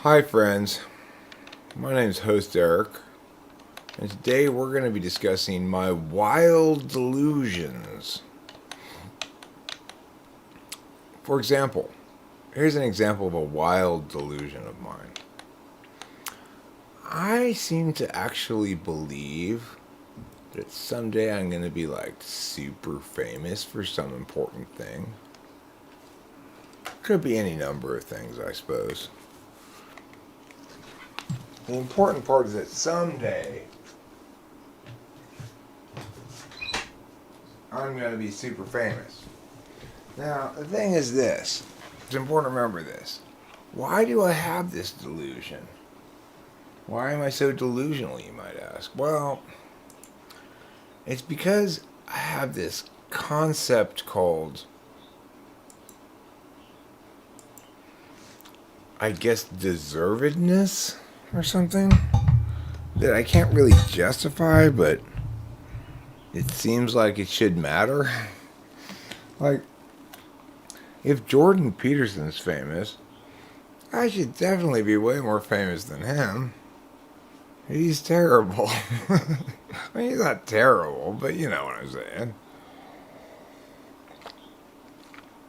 Hi friends, my name is host Eric, and today we're going to be discussing my wild delusions. For example, here's an example of a wild delusion of mine. I seem to actually believe that someday I'm going to be like super famous for some important thing. Could be any number of things, I suppose. The important part is that someday I'm going to be super famous. Now, the thing is this. It's important to remember this. Why do I have this delusion? Why am I so delusional, you might ask? Well, it's because I have this concept called, I guess, deservedness or something that I can't really justify, but it seems like it should matter. Like, if Jordan Peterson's famous, I should definitely be way more famous than him. He's terrible. I mean, he's not terrible, but you know what I'm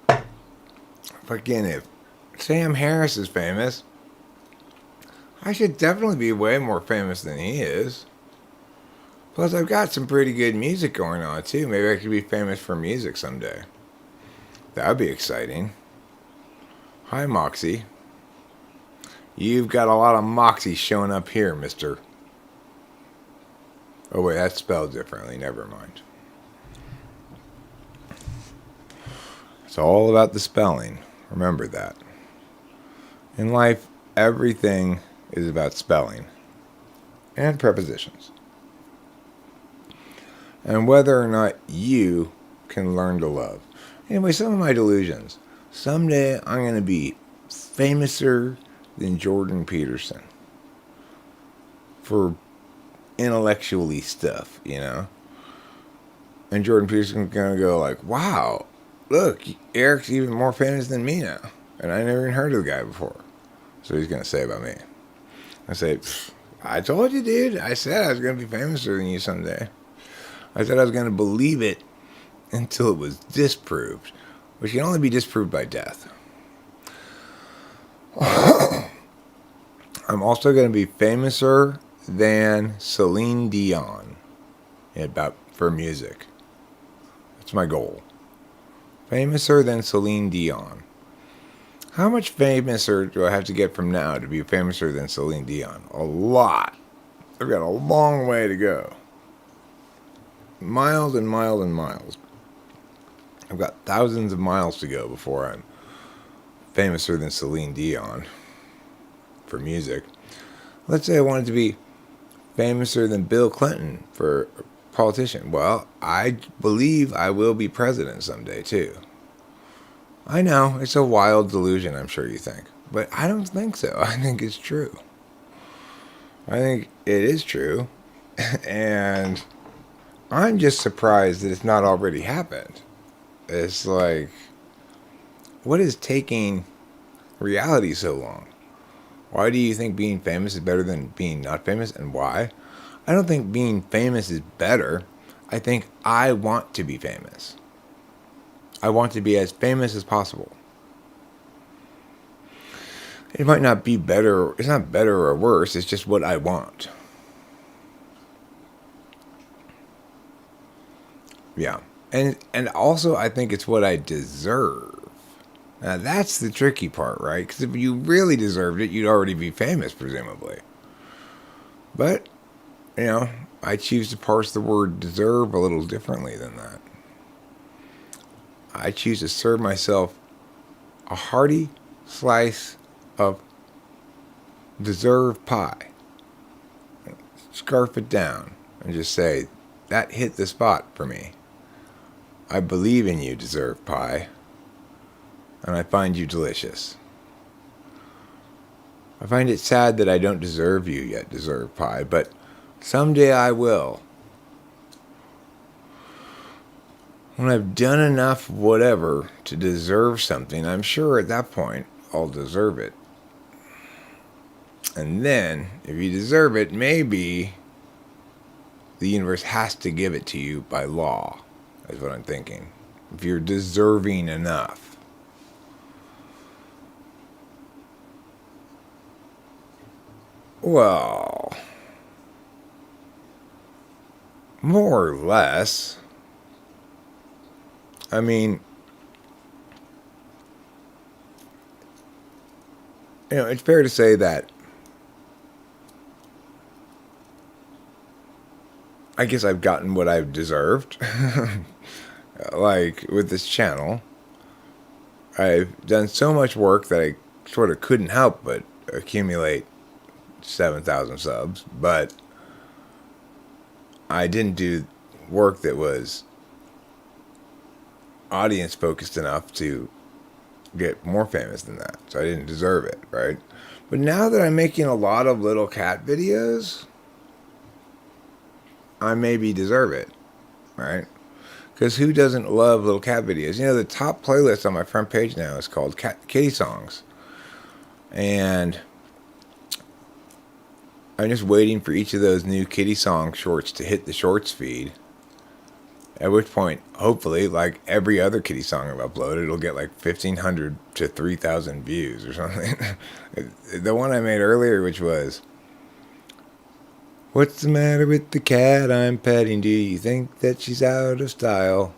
saying. Fucking if Sam Harris is famous, I should definitely be way more famous than he is. Plus, I've got some pretty good music going on, too. Maybe I could be famous for music someday. That would be exciting. Hi, Moxie. You've got a lot of moxie showing up here, mister. Oh, wait, that's spelled differently. Never mind. It's all about the spelling. Remember that. In life, everything is about spelling and prepositions. And whether or not you can learn to love. Anyway, some of my delusions. Someday I'm going to be famouser than Jordan Peterson for intellectually stuff, you know. And Jordan Peterson's going to go like, wow, look, Eric's even more famous than me now. And I never even heard of the guy before. So he's going to say about me. I say, I told you, dude. I said I was going to be famouser than you someday. I said I was going to believe it until it was disproved, which can only be disproved by death. I'm also going to be famouser than Celine Dion for music. That's my goal. Famouser than Celine Dion. How much famouser do I have to get from now to be famouser than Celine Dion? A lot. I've got a long way to go. Miles and miles and miles. I've got thousands of miles to go before I'm famouser than Celine Dion for music. Let's say I wanted to be famouser than Bill Clinton for a politician. Well, I believe I will be president someday too. I know, it's a wild delusion, I'm sure you think. But I don't think so. I think it's true. I think it is true. And I'm just surprised that it's not already happened. It's like, what is taking reality so long? Why do you think being famous is better than being not famous, and why? I don't think being famous is better. I think I want to be famous. I want to be as famous as possible. It might not be better. It's not better or worse. It's just what I want. Yeah. And also, I think it's what I deserve. Now, that's the tricky part, right? Because if you really deserved it, you'd already be famous, presumably. But, you know, I choose to parse the word deserve a little differently than that. I choose to serve myself a hearty slice of deserved pie. Scarf it down and just say, that hit the spot for me. I believe in you, deserved pie, and I find you delicious. I find it sad that I don't deserve you yet, deserved pie, but someday I will. When I've done enough whatever to deserve something, I'm sure at that point I'll deserve it. And then, if you deserve it, maybe the universe has to give it to you by law, is what I'm thinking. If you're deserving enough. Well, more or less. I mean, it's fair to say that I guess I've gotten what I've deserved. Like, with this channel, I've done so much work that I sort of couldn't help but accumulate 7,000 subs, but I didn't do work that was audience focused enough to get more famous than that. So I didn't deserve it, right? But now that I'm making a lot of little cat videos, I maybe deserve it, right? Because who doesn't love little cat videos? The top playlist on my front page now is called Kitty Songs. And I'm just waiting for each of those new kitty song shorts to hit the shorts feed. At which point, hopefully, like every other kitty song I've uploaded, it'll get like 1,500 to 3,000 views or something. The one I made earlier, which was, "What's the matter with the cat I'm petting? Do you think that she's out of style?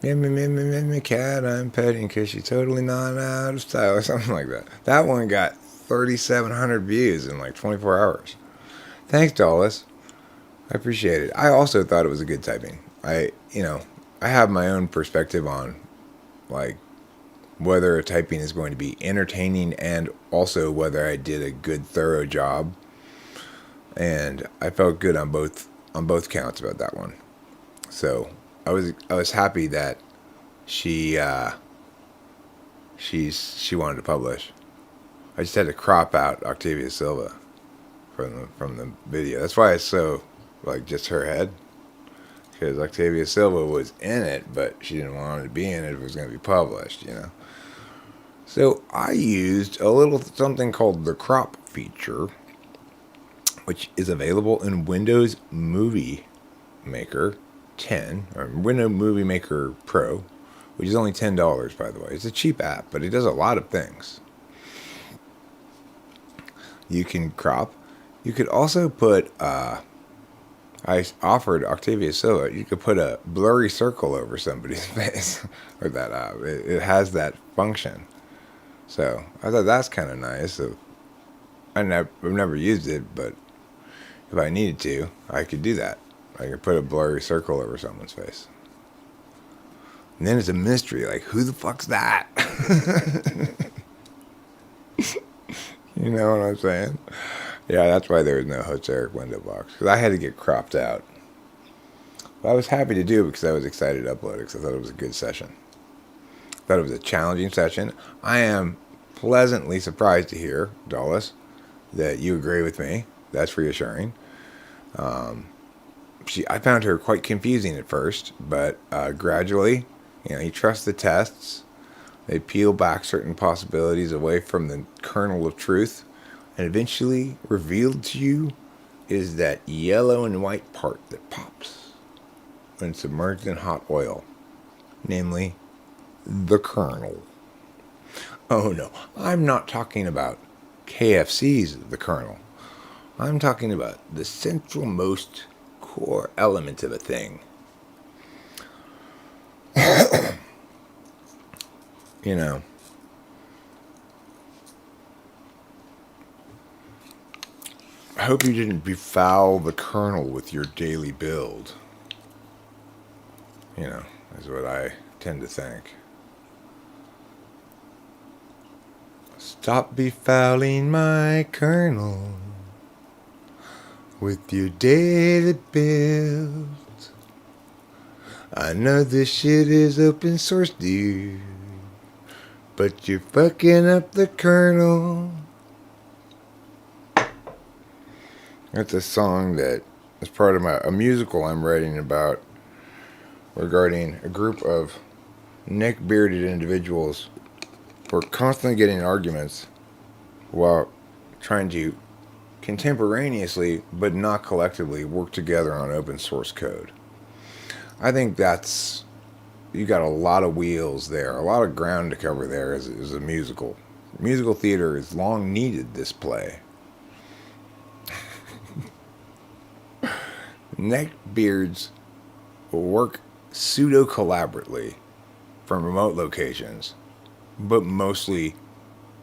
Me, cat I'm petting because she's totally not out of style," or something like that. That one got 3,700 views in like 24 hours. Thanks, Dallas. I appreciate it. I also thought it was a good typing. I have my own perspective on, like, whether a typing is going to be entertaining and also whether I did a good, thorough job. And I felt good on both counts about that one. So I was happy that she wanted to publish. I just had to crop out Octavia Silva from the video. That's why it's so like just her head, because Octavia Silva was in it, but she didn't want it to be in it if it was going to be published, So I used a little something called the crop feature, which is available in Windows Movie Maker 10 or Windows Movie Maker Pro, which is only $10, by the way. It's a cheap app, but it does a lot of things. You can crop. You could also put I offered Octavia Silva, you could put a blurry circle over somebody's face. Or that it has that function. So I thought that's kind of nice. So I've never used it, but if I needed to, I could do that. I could put a blurry circle over someone's face. And then it's a mystery, like, who the fuck's that? You know what I'm saying? Yeah, that's why there was no Hoseric window box, because I had to get cropped out. But I was happy to do it because I was excited to upload it, because I thought it was a good session. I thought it was a challenging session. I am pleasantly surprised to hear, Dulles, that you agree with me. That's reassuring. I found her quite confusing at first, but gradually, you trust the tests. They peel back certain possibilities away from the kernel of truth, and eventually revealed to you is that yellow and white part that pops when submerged in hot oil, namely the kernel. Oh no, I'm not talking about KFC's The Kernel. I'm talking about the centralmost core element of a thing. I hope you didn't befoul the kernel with your daily build. Is what I tend to think. Stop befouling my kernel with your daily build. I know this shit is open source, dude, but you're fucking up the kernel. That's a song that is part of a musical I'm writing about regarding a group of neck-bearded individuals who are constantly getting in arguments while trying to contemporaneously, but not collectively, work together on open source code. I think that's, you got a lot of wheels there, a lot of ground to cover there as a musical. Musical theater has long needed this play. Neckbeards work pseudo collaboratively from remote locations, but mostly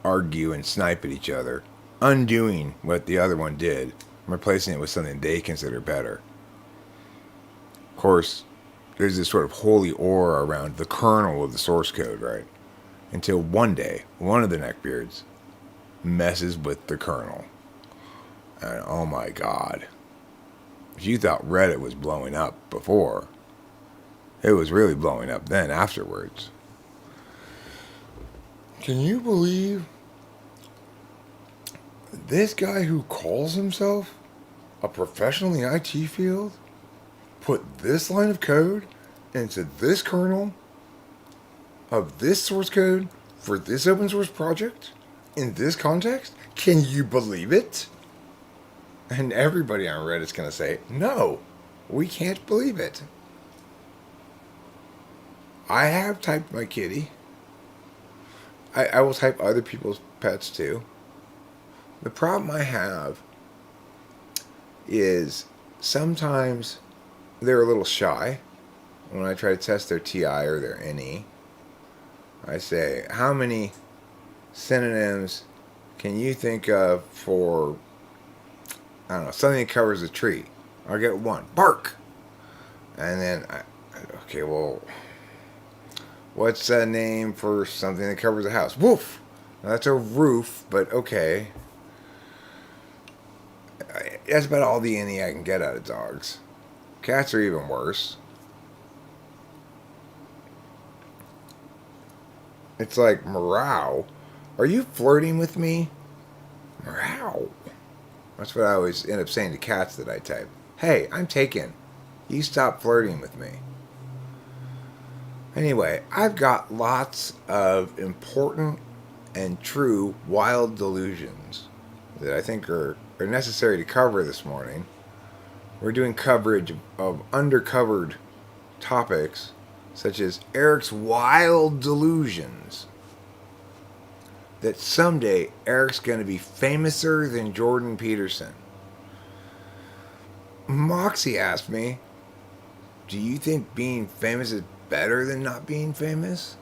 argue and snipe at each other, undoing what the other one did, replacing it with something they consider better. Of course, there's this sort of holy aura around the kernel of the source code, right? Until one day, one of the neckbeards messes with the kernel. And oh my god. If you thought Reddit was blowing up before, it was really blowing up then afterwards. Can you believe this guy who calls himself a professional in the IT field put this line of code into this kernel of this source code for this open source project in this context? Can you believe it? And everybody on Reddit's going to say, no, we can't believe it. I have typed my kitty. I will type other people's pets too. The problem I have is sometimes they're a little shy when I try to test their TI or their NE. I say, how many synonyms can you think of for, I don't know, something that covers a tree? I'll get one. Bark! And then, okay, well, what's a name for something that covers a house? Woof! Now, that's a roof, but okay. That's about all the NE I can get out of dogs. Cats are even worse. It's like, meow. Are you flirting with me? Meow. That's what I always end up saying to cats that I type. Hey, I'm taken. You stop flirting with me. Anyway, I've got lots of important and true wild delusions that I think are necessary to cover this morning. We're doing coverage of undercovered topics such as Eric's wild delusions that someday Eric's going to be famouser than Jordan Peterson. Moxie asked me, do you think being famous is better than not being famous?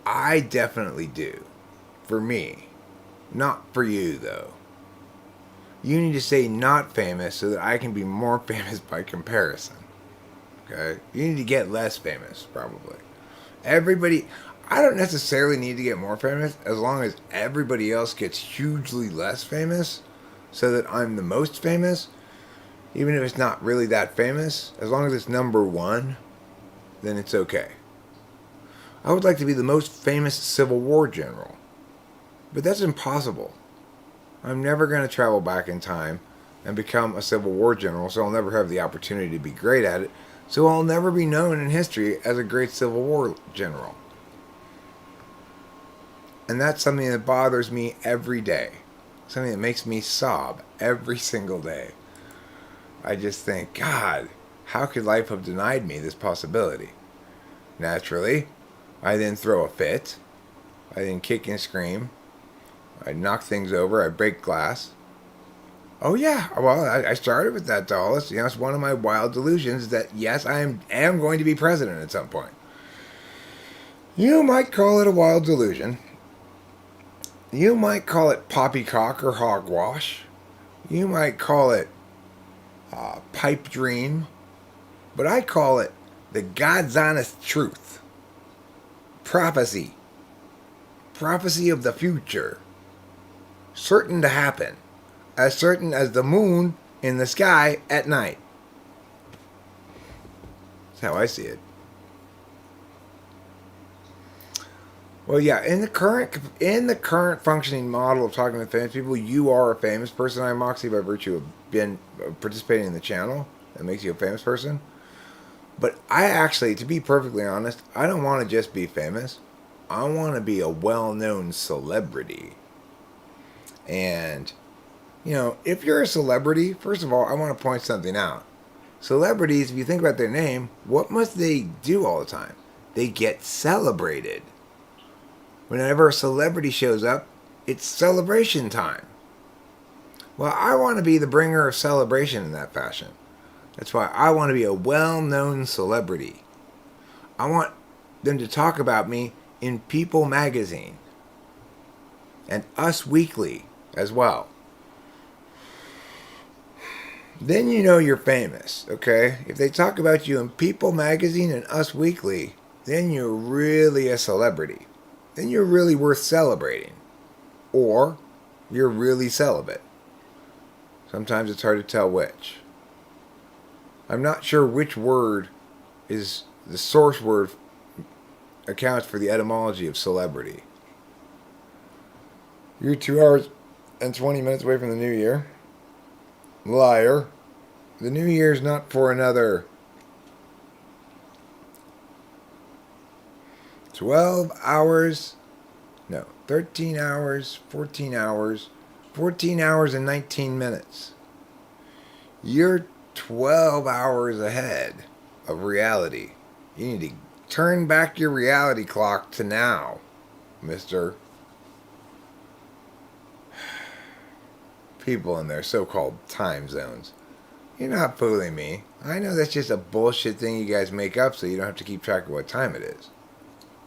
I definitely do. For me. Not for you, though. You need to say not famous so that I can be more famous by comparison. Okay? You need to get less famous, probably. Everybody, I don't necessarily need to get more famous as long as everybody else gets hugely less famous so that I'm the most famous. Even if it's not really that famous, as long as it's number one, then it's okay. I would like to be the most famous Civil War general. But that's impossible. I'm never going to travel back in time and become a Civil War general, so I'll never have the opportunity to be great at it, so I'll never be known in history as a great Civil War general. And that's something that bothers me every day. Something that makes me sob every single day. I just think, God, how could life have denied me this possibility? Naturally, I then throw a fit. I then kick and scream. I knock things over. I break glass. Oh yeah, well, I started with that doll. It's one of my wild delusions that, yes, I am going to be president at some point. You might call it a wild delusion. You might call it poppycock or hogwash. You might call it pipe dream. But I call it the God's honest truth. Prophecy. Prophecy of the future. Certain to happen. As certain as the moon in the sky at night. That's how I see it. Well, yeah, in the current functioning model of talking with famous people, you are a famous person. I'm Moxie by virtue of being participating in the channel. That makes you a famous person. But I actually, to be perfectly honest, I don't want to just be famous. I want to be a well-known celebrity. And, if you're a celebrity, first of all, I want to point something out. Celebrities, if you think about their name, what must they do all the time? They get celebrated. Whenever a celebrity shows up, it's celebration time. Well, I want to be the bringer of celebration in that fashion. That's why I want to be a well-known celebrity. I want them to talk about me in People magazine and Us Weekly as well. Then you're famous, okay? If they talk about you in People magazine and Us Weekly, then you're really a celebrity. Then you're really worth celebrating. Or you're really celibate. Sometimes it's hard to tell which. I'm not sure which word is the source word accounts for the etymology of celebrity. You're 2 hours and 20 minutes away from the new year. Liar. The new year's not for another 12 hours. No, 13 hours, 14 hours. 14 hours and 19 minutes. You're 12 hours ahead of reality. You need to turn back your reality clock to now, mister. People in their so-called time zones. You're not fooling me. I know that's just a bullshit thing you guys make up so you don't have to keep track of what time it is,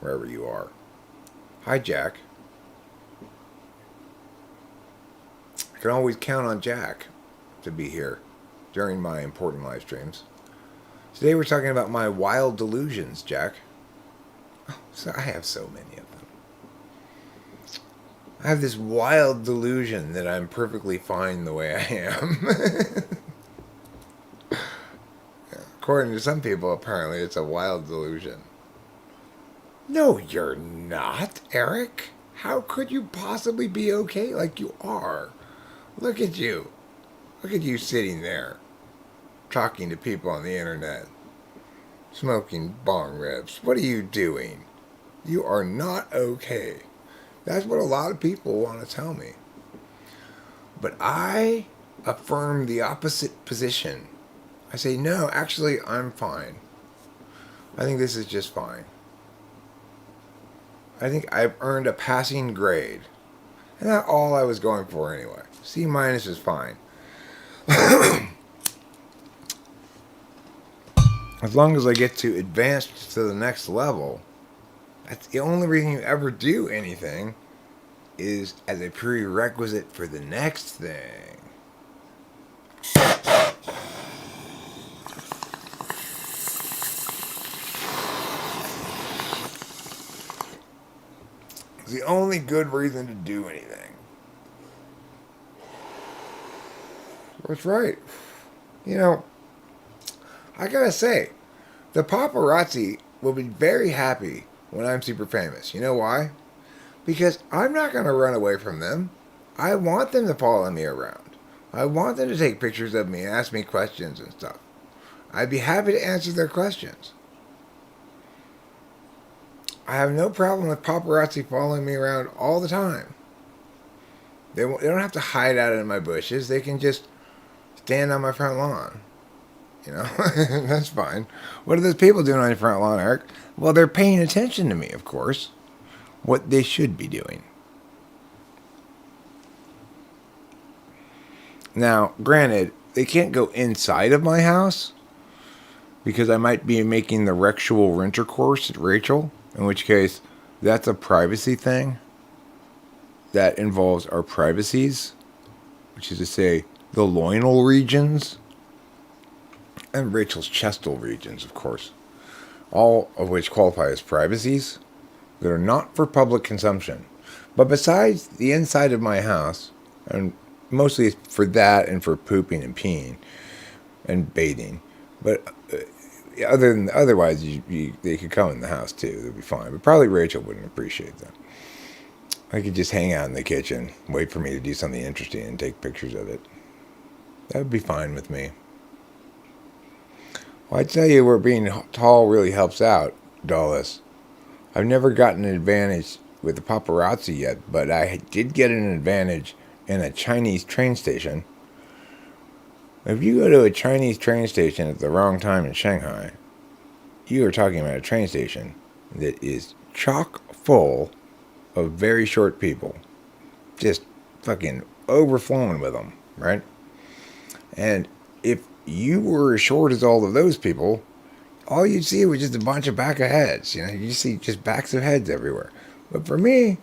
wherever you are. Hi, Jack. I can always count on Jack to be here during my important live streams. Today we're talking about my wild delusions, Jack. Oh, so I have so many of them. I have this wild delusion that I'm perfectly fine the way I am. According to some people, apparently it's a wild delusion. No, you're not, Eric. How could you possibly be okay like you are? Look at you. Look at you sitting there, talking to people on the internet, smoking bong rips. What are you doing? You are not okay. That's what a lot of people want to tell me. But I affirm the opposite position. I say, no, actually, I'm fine. I think this is just fine. I think I've earned a passing grade. And that's all I was going for anyway. C- is fine. As long as I get to advance to the next level, that's the only reason you ever do anything is as a prerequisite for the next thing. It's the only good reason to do anything. That's right. I gotta say, the paparazzi will be very happy when I'm super famous. You know why? Because I'm not gonna run away from them. I want them to follow me around. I want them to take pictures of me and ask me questions and stuff. I'd be happy to answer their questions. I have no problem with paparazzi following me around all the time. They don't have to hide out in my bushes. They can just stand on my front lawn. That's fine. What are those people doing on your front lawn, Eric? Well, they're paying attention to me, of course. What they should be doing. Now, granted, they can't go inside of my house because I might be making the rectual intercourse at Rachel, in which case that's a privacy thing that involves our privacies, which is to say the loinal regions and Rachel's chestal regions, of course, all of which qualify as privacies that are not for public consumption. But besides the inside of my house, and mostly for that and for pooping and peeing and bathing, but otherwise they could come in the house too. They'd be fine. But probably Rachel wouldn't appreciate that. I could just hang out in the kitchen, wait for me to do something interesting and take pictures of it. That would be fine with me. Well, I tell you where being tall really helps out, Dulles. I've never gotten an advantage with the paparazzi yet, but I did get an advantage in a Chinese train station, if you go to a Chinese train station at the wrong time in Shanghai, you are talking about a train station that is chock full of very short people. Just fucking overflowing with them, right? And if you were as short as all of those people, all you'd see was just a bunch of back of heads. You know, you see just backs of heads everywhere. But for me,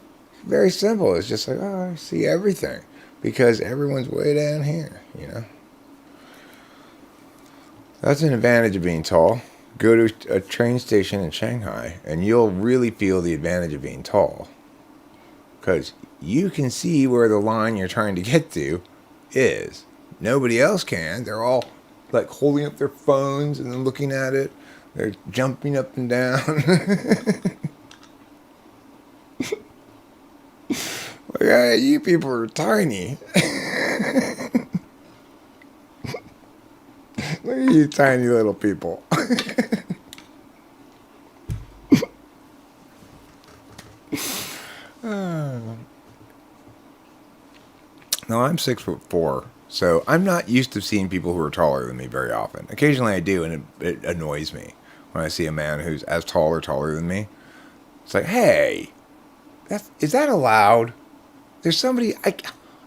very simple. It's just like, oh, I see everything because everyone's way down here, you know. That's an advantage of being tall. Go to a train station in Shanghai and you'll really feel the advantage of being tall. Because you can see where the line you're trying to get to is. Nobody else can. They're all like holding up their phones and then looking at it. They're jumping up and down. Like, hey, you people are tiny. Look at you tiny little people. No, I'm 6'4", so I'm not used to seeing people who are taller than me very often. Occasionally I do, and it annoys me when I see a man who's as tall or taller than me. It's like, hey, is that allowed? There's somebody, I'm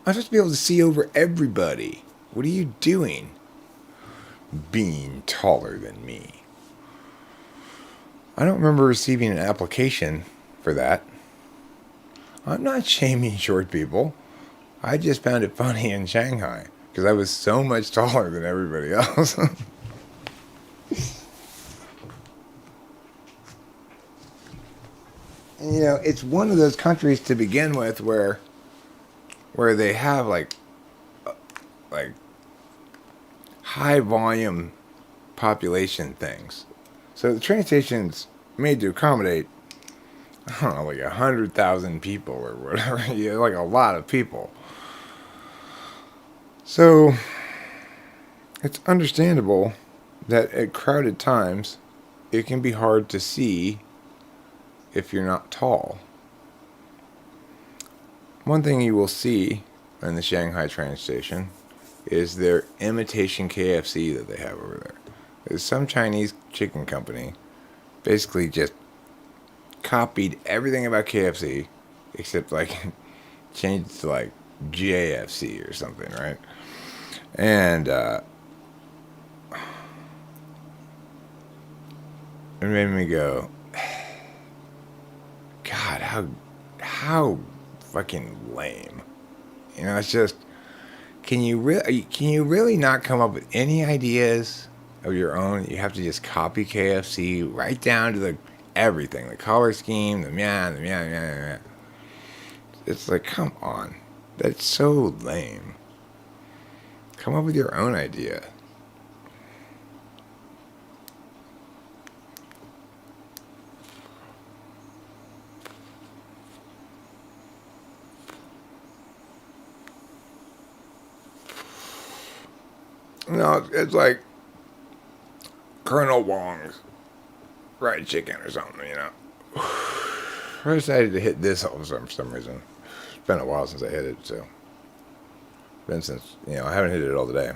supposed to be able to see over everybody. What are you doing? Being taller than me. I don't remember receiving an application for that. I'm not shaming short people. I just found it funny in Shanghai because I was so much taller than everybody else. And, you know, it's one of those countries to begin with where they have like high volume population things. So the train station's made to accommodate, I don't know, like 100,000 people or whatever. Yeah, like a lot of people. So it's understandable that at crowded times it can be hard to see if you're not tall. One thing you will see in the Shanghai train station is their imitation KFC that they have over there. There's some Chinese chicken company basically just copied everything about KFC except like changed it to like JFC or something, right? And it made me go, God, how fucking lame. You know, it's just, can you really not come up with any ideas of your own? You have to just copy KFC right down to the everything, the color scheme, the meow. It's like, come on, that's so lame. Come up with your own idea. No, it's like Colonel Wong's fried chicken or something, you know. I decided to hit this for some reason. It's been a while since I hit it, so. Been since, you know, I haven't hit it all today.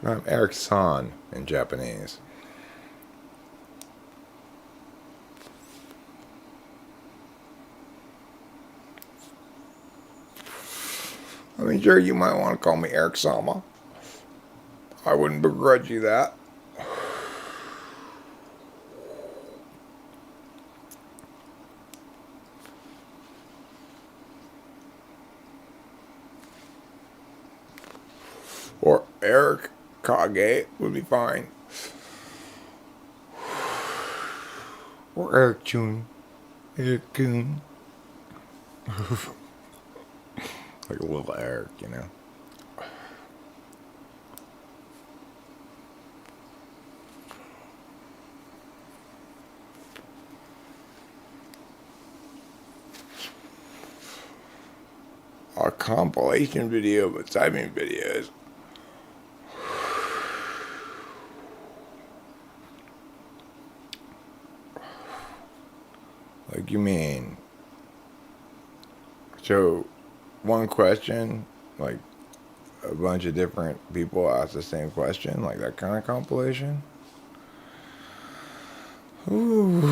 I'm Eric San in Japanese. I mean, sure, you might want to call me Eric Sama. I wouldn't begrudge you that. Or Eric Kage would be fine. Or Eric Jun. Eric Kun. Like a little Eric, you know. compilation video of typing videos. Like, you mean, so one question, like a bunch of different people ask the same question, like that kind of compilation? Ooh.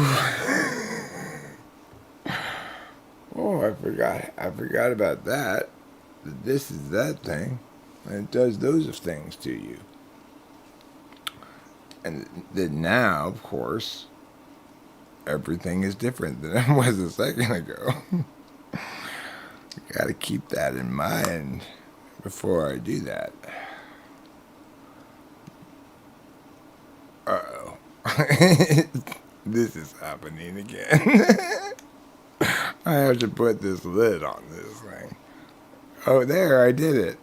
Oh, I forgot about that. This is that thing, and it does those things to you. And then now, of course, everything is different than it was a second ago. Got to keep that in mind before I do that. Uh-oh. This is happening again. I have to put this lid on this thing. Oh, there, I did it.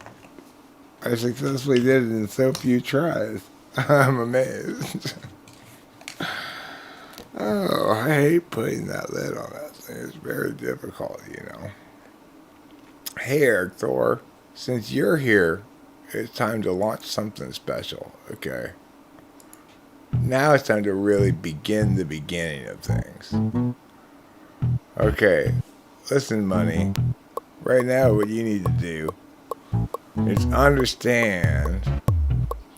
I successfully did it in so few tries. I'm amazed. Oh, I hate putting that lid on that thing. It's very difficult, you know. Hey, Eric Thor, since you're here, it's time to launch something special, okay? Now it's time to really begin the beginning of things. Okay, listen, money. Right now, what you need to do is understand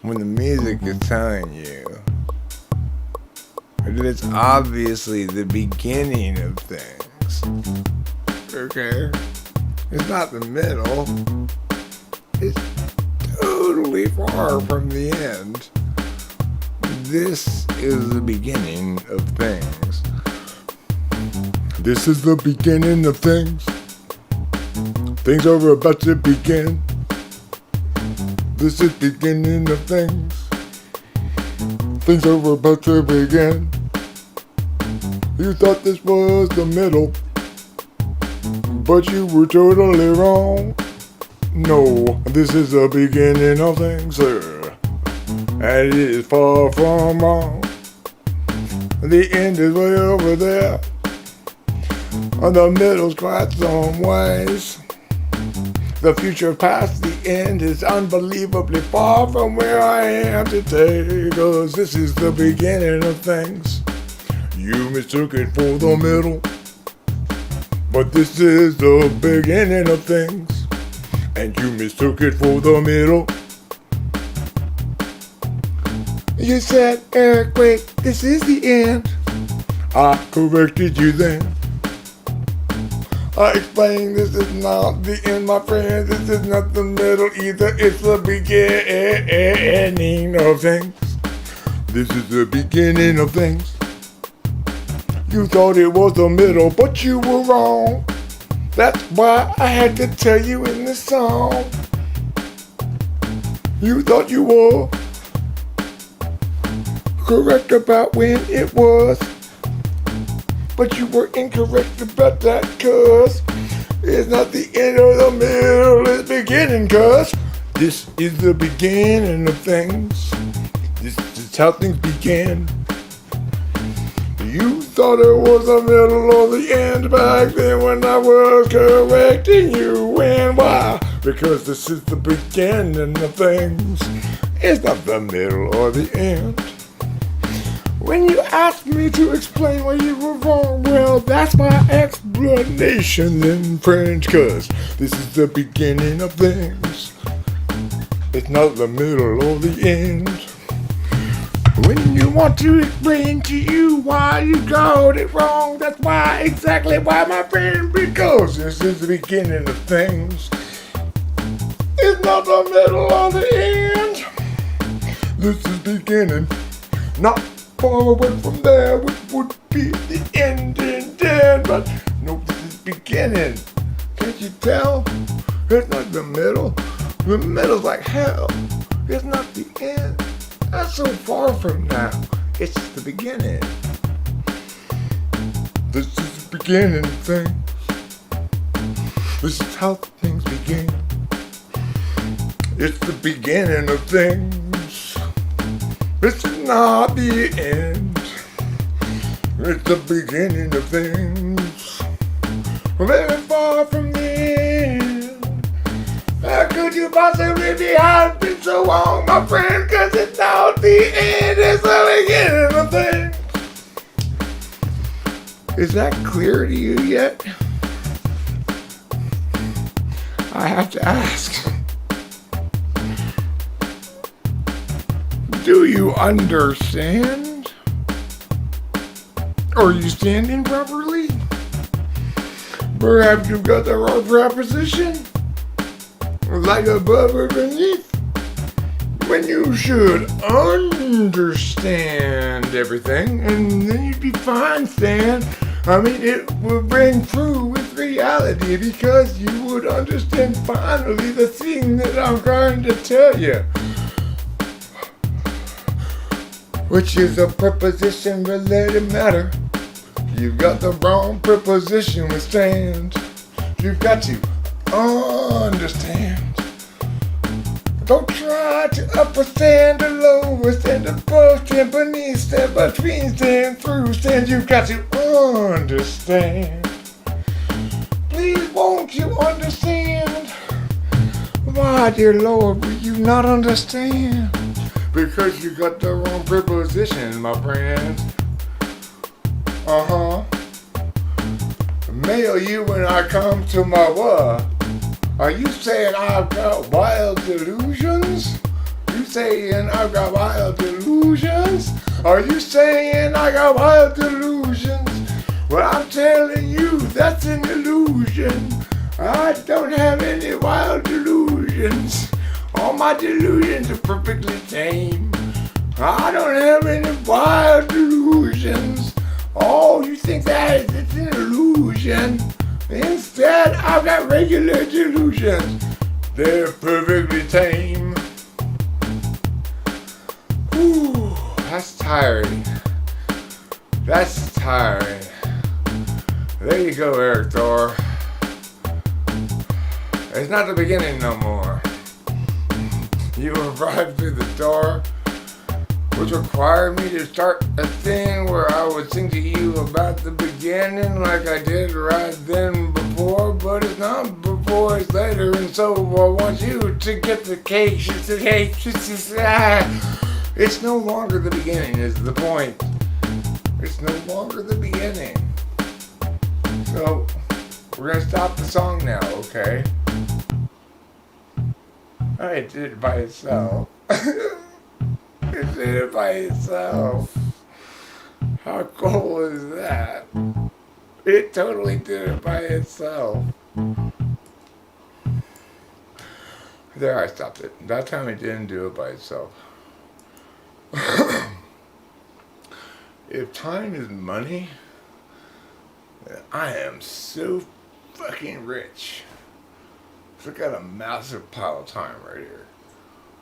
when the music is telling you that it's obviously the beginning of things. Okay? It's not the middle. It's totally far from the end. This is the beginning of things. This is the beginning of things. Things are about to begin. This is the beginning of things. Things are about to begin. You thought this was the middle, but you were totally wrong. No, this is the beginning of things, sir. And it is far from wrong. The end is way over there. And the middle's quite some ways. The future past the end is unbelievably far from where I am today. 'Cause this is the beginning of things. You mistook it for the middle, but this is the beginning of things. And you mistook it for the middle. You said, Eric, wait, this is the end. I corrected you then. I explained this is not the end, my friend. This is not the middle either. It's the beginning of things. This is the beginning of things. You thought it was the middle, but you were wrong. That's why I had to tell you in this song. You thought you were correct about when it was, but you were incorrect about that, 'cause it's not the end or the middle, it's beginning, 'cause this is the beginning of things. This is how things begin. You thought it was the middle or the end back then when I was correcting you. And why? Because this is the beginning of things. It's not the middle or the end. When you asked me to explain why you were wrong, well, that's my explanation in French, 'cause this is the beginning of things. It's not the middle or the end. When you want to explain to you why you got it wrong, that's why, exactly why, my friend, because this is the beginning of things. It's not the middle or the end. This is beginning, not far away from there, which would be the end and then, but no, this is beginning. Can't you tell? It's not the middle. The middle's like hell. It's not the end. That's so far from now. It's the beginning. This is the beginning of things. This is how things begin. It's the beginning of things. This is not the end. It's the beginning of things. Very far from the end. Maybe I've been so long, my friend, cause it's not the end, it's the beginning of things. Is that clear to you yet? I have to ask. Do you understand? Are you standing properly? Perhaps you've got the wrong preposition, like above or beneath, when you should understand everything, and then you'd be fine, Stan. I mean, it would ring true with reality because you would understand finally the thing that I'm trying to tell you, which is a preposition-related matter. You've got the wrong preposition with stand. You've got to understand. Don't try to upper stand or lower stand, above stand, beneath stand, between stand, through stand. You've got to understand. Please won't you understand? Why, dear Lord, will you not understand? Because you got the wrong preposition, my friend. Mail you when I come to my what? Are you saying I've got wild delusions? You saying I've got wild delusions? Are you saying I got wild delusions? Well, I'm telling you, that's an illusion. I don't have any wild delusions. All my delusions are perfectly tame. I don't have any wild delusions. Oh, you think that it's an illusion? Instead, I've got regular delusions. They're perfectly tame. Whew, that's tiring. That's tiring. There you go, Eric Thor. It's not the beginning no more. You arrived through the door, which required me to start a thing where I would sing to you about the beginning like I did right then before, but it's not before, it's later, and so I want you to get the cake. She said, hey, it's no longer the beginning is the point. It's no longer the beginning. So, we're gonna stop the song now, okay? I did it by itself. It did it by itself. How cool is that? It totally did it by itself. There, I stopped it. That time it didn't do it by itself. If time is money, then I am so fucking rich. So I got a massive pile of time right here.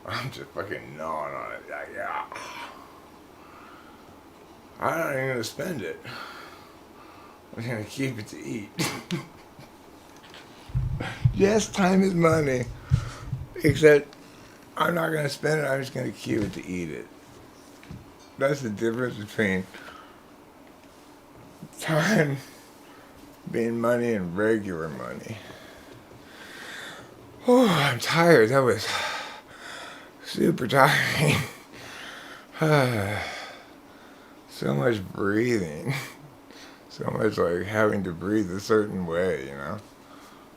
I'm just fucking gnawing on it. Yeah. I'm not even gonna spend it. I'm gonna keep it to eat. Yes, time is money. Except I'm not gonna spend it, I'm just gonna keep it to eat it. That's the difference between time being money and regular money. Oh, I'm tired. That was super tiring. So much breathing. So much like having to breathe a certain way, you know?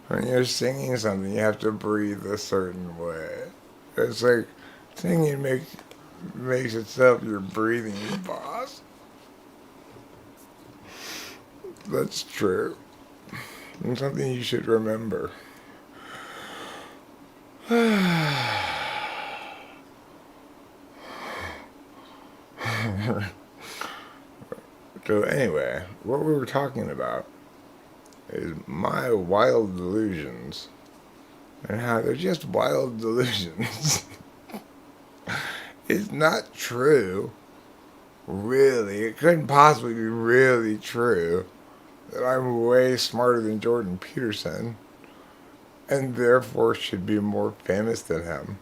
When you're singing something, you have to breathe a certain way. It's like singing makes itself your breathing boss. That's true. And something you should remember. So anyway, what we were talking about is my wild delusions and how they're just wild delusions. It's not true, really. It couldn't possibly be really true that I'm way smarter than Jordan Peterson and therefore should be more famous than him.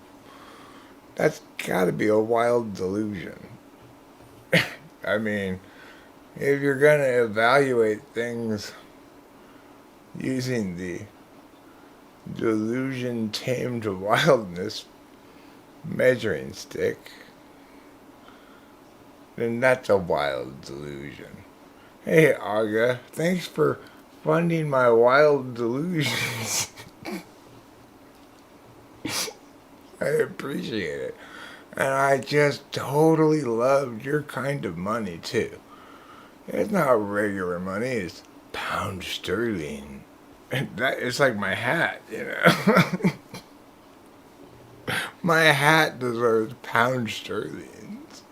That's gotta be a wild delusion. I mean, if you're gonna evaluate things using the delusion tamed wildness measuring stick, then that's a wild delusion. Hey, Aga, thanks for funding my wild delusions. I appreciate it. And I just totally loved your kind of money, too. It's not regular money, it's pound sterling. It's like my hat, you know? My hat deserves pound sterlings.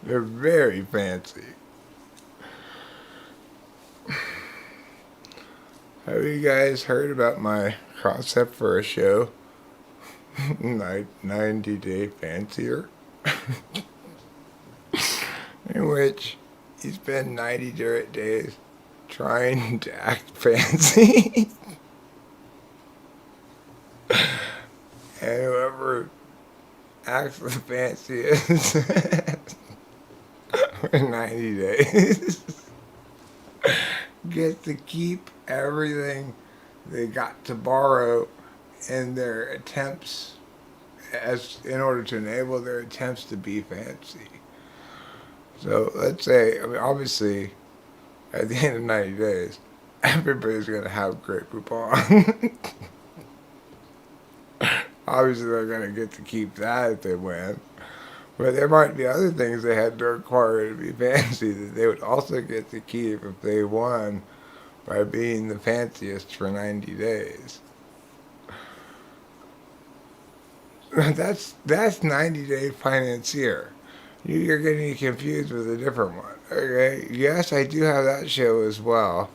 They're very fancy. Have you guys heard about my concept for a show? 90 Day Fancier? In which you spend 90 days trying to act fancy. And whoever acts the fanciest for 90 days gets to keep everything they got to borrow in their attempts in order to enable their attempts to be fancy. So let's say, I mean, obviously, at the end of 90 days, everybody's going to have Great Poupon. Obviously, they're going to get to keep that if they win. But there might be other things they had to acquire to be fancy that they would also get to keep if they won by being the fanciest for 90 days. That's 90 Day Financier. You're getting confused with a different one. Okay? Yes, I do have that show as well.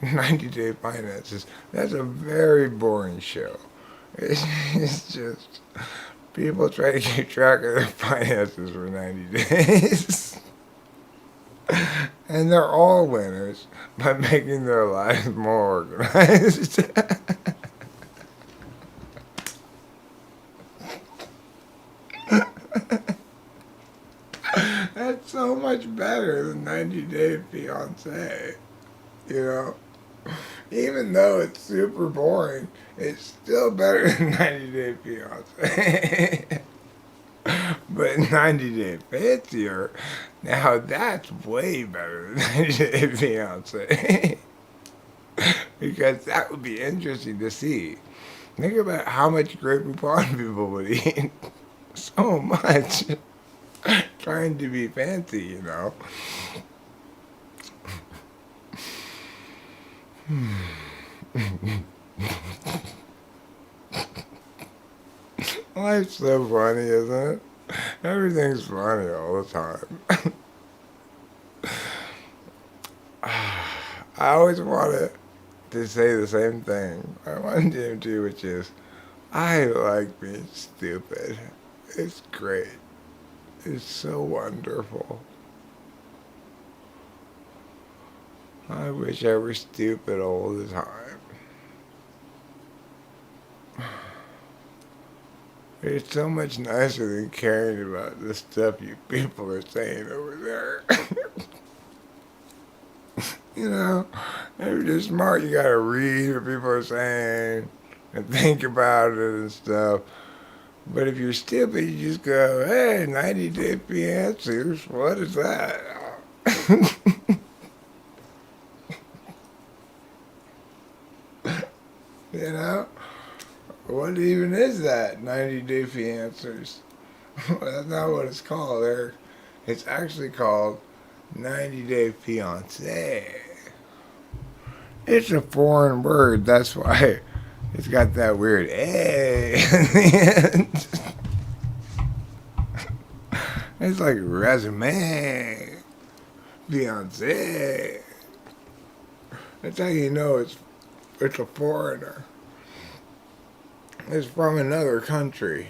90 Day Finances. That's a very boring show. It's just people try to keep track of their finances for 90 days. And they're all winners by making their lives more organized. That's so much better than 90 Day Fiancé. You know? Even though it's super boring, it's still better than 90 Day Fiancé. But 90 Day Fancier, now that's way better than 90 Day Fiancé. Because that would be interesting to see. Think about how much Great Poupon people would eat. So much. Trying to be fancy, you know. Life's so funny, isn't it? Everything's funny all the time. I always wanted to say the same thing I wanted him to, which is, I like being stupid. It's great. It's so wonderful. I wish I were stupid all the time. It's so much nicer than caring about the stuff you people are saying over there. You know, if you're smart, you gotta read what people are saying and think about it and stuff. But if you're stupid, you just go, hey, 90 Day Fiancés, what is that? You know? What even is that, 90 Day Fiancés? That's not what it's called, Eric. It's actually called 90 Day Fiancé. It's a foreign word, that's why it's got that weird A in the end. It's like resume, fiancé. That's how you know it's a foreigner. It's from another country.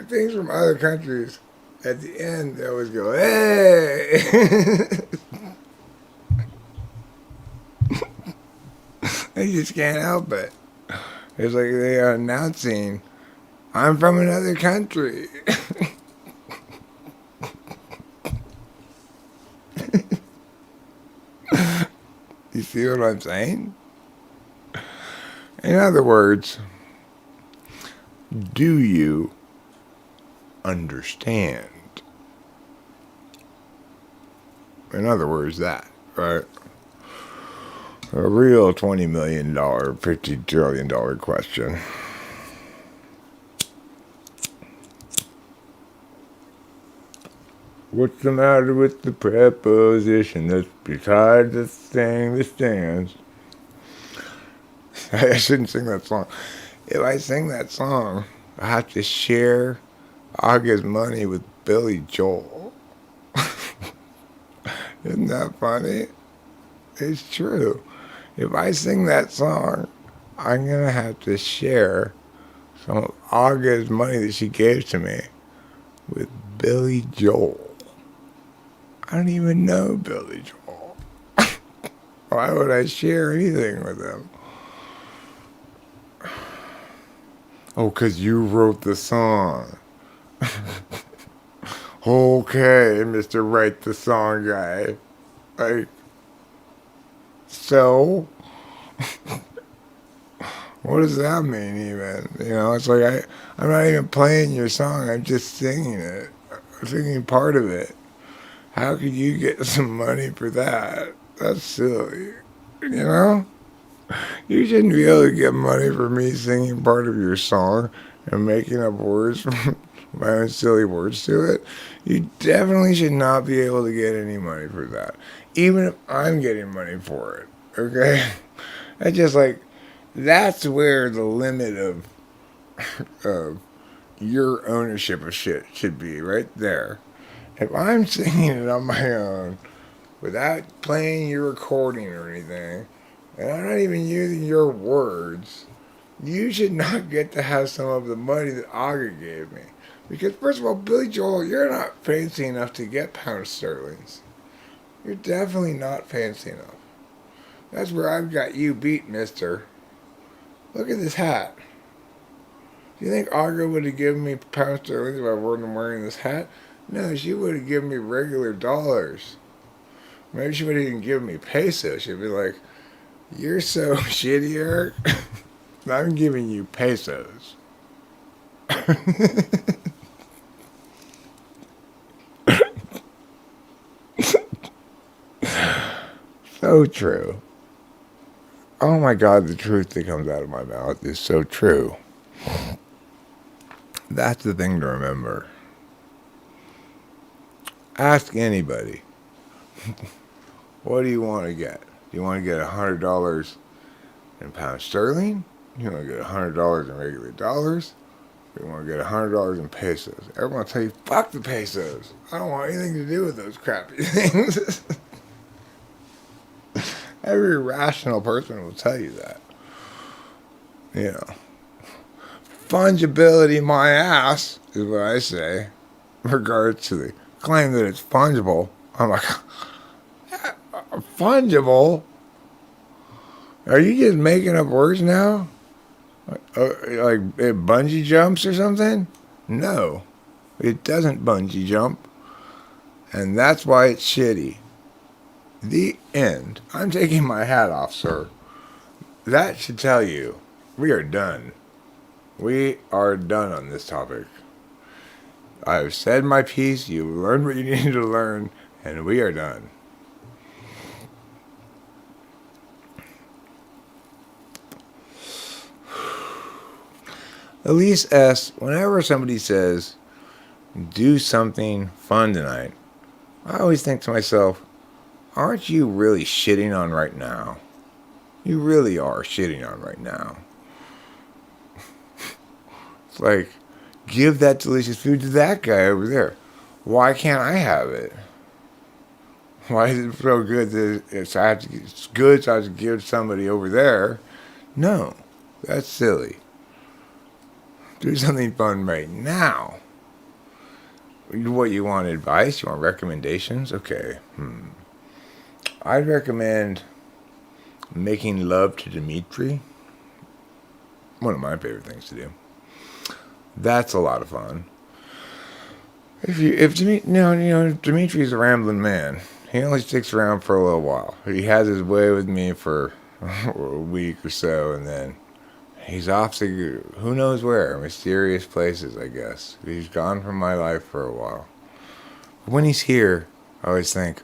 Things from other countries, at the end, they always go, hey! They just can't help it. It's like they are announcing, I'm from another country. You see what I'm saying? In other words, do you understand? In other words, that, right? A real $20 million, $50 trillion question. What's the matter with the preposition that's beside the thing that stands? I shouldn't sing that song. If I sing that song, I have to share August money with Billy Joel. Isn't that funny? It's true. If I sing that song, I'm going to have to share some of August money that she gave to me with Billy Joel. I don't even know Billy Joel. Why would I share anything with him? Oh, 'cause you wrote the song. Okay, Mr. Write the Song guy. Like, so? What does that mean even? You know, it's like I'm not even playing your song, I'm just singing it. I'm singing part of it. How could you get some money for that? That's silly. You know? You shouldn't be able to get money for me singing part of your song and making up words, my own silly words to it. You definitely should not be able to get any money for that. Even if I'm getting money for it. Okay? That's just like, that's where the limit of your ownership of shit should be, right there. If I'm singing it on my own, without playing your recording or anything, and I'm not even using your words, you should not get to have some of the money that Aga gave me. Because first of all, Billy Joel, you're not fancy enough to get pound sterlings. You're definitely not fancy enough. That's where I've got you beat, mister. Look at this hat. Do you think Aga would have given me pound sterlings if I wasn't wearing this hat? No, she would have given me regular dollars. Maybe she would have even given me pesos. She'd be like, you're so shitty, Eric. I'm giving you pesos. So true. Oh my God, the truth that comes out of my mouth is so true. That's the thing to remember. Ask anybody. What do you want to get? Do you want to get $100 in pound sterling? Do you want to get $100 in regular dollars? Or do you want to get $100 in pesos? Everyone will tell you, fuck the pesos. I don't want anything to do with those crappy things. Every rational person will tell you that. You know. Fungibility my ass is what I say in regards to the claim that it's fungible. I'm like, fungible? Are you just making up words now? Like it bungee jumps or something? No, it doesn't bungee jump. And that's why it's shitty. The end. I'm taking my hat off, sir. That should tell you we are done. We are done on this topic. I've said my piece, you've learned what you needed to learn, and we are done. Elise S., whenever somebody says, do something fun tonight, I always think to myself, aren't you really shitting on right now? You really are shitting on right now. It's like, give that delicious food to that guy over there. Why can't I have it? Why is it so good that it's good so I have to give somebody over there? No, that's silly. Do something fun right now. What, you want advice? You want recommendations? Okay. I'd recommend making love to Dimitri. One of my favorite things to do. That's a lot of fun. Dimitri's a rambling man. He only sticks around for a little while. He has his way with me for a week or so, and then he's off to who knows where, mysterious places, I guess. He's gone from my life for a while. But when he's here, I always think,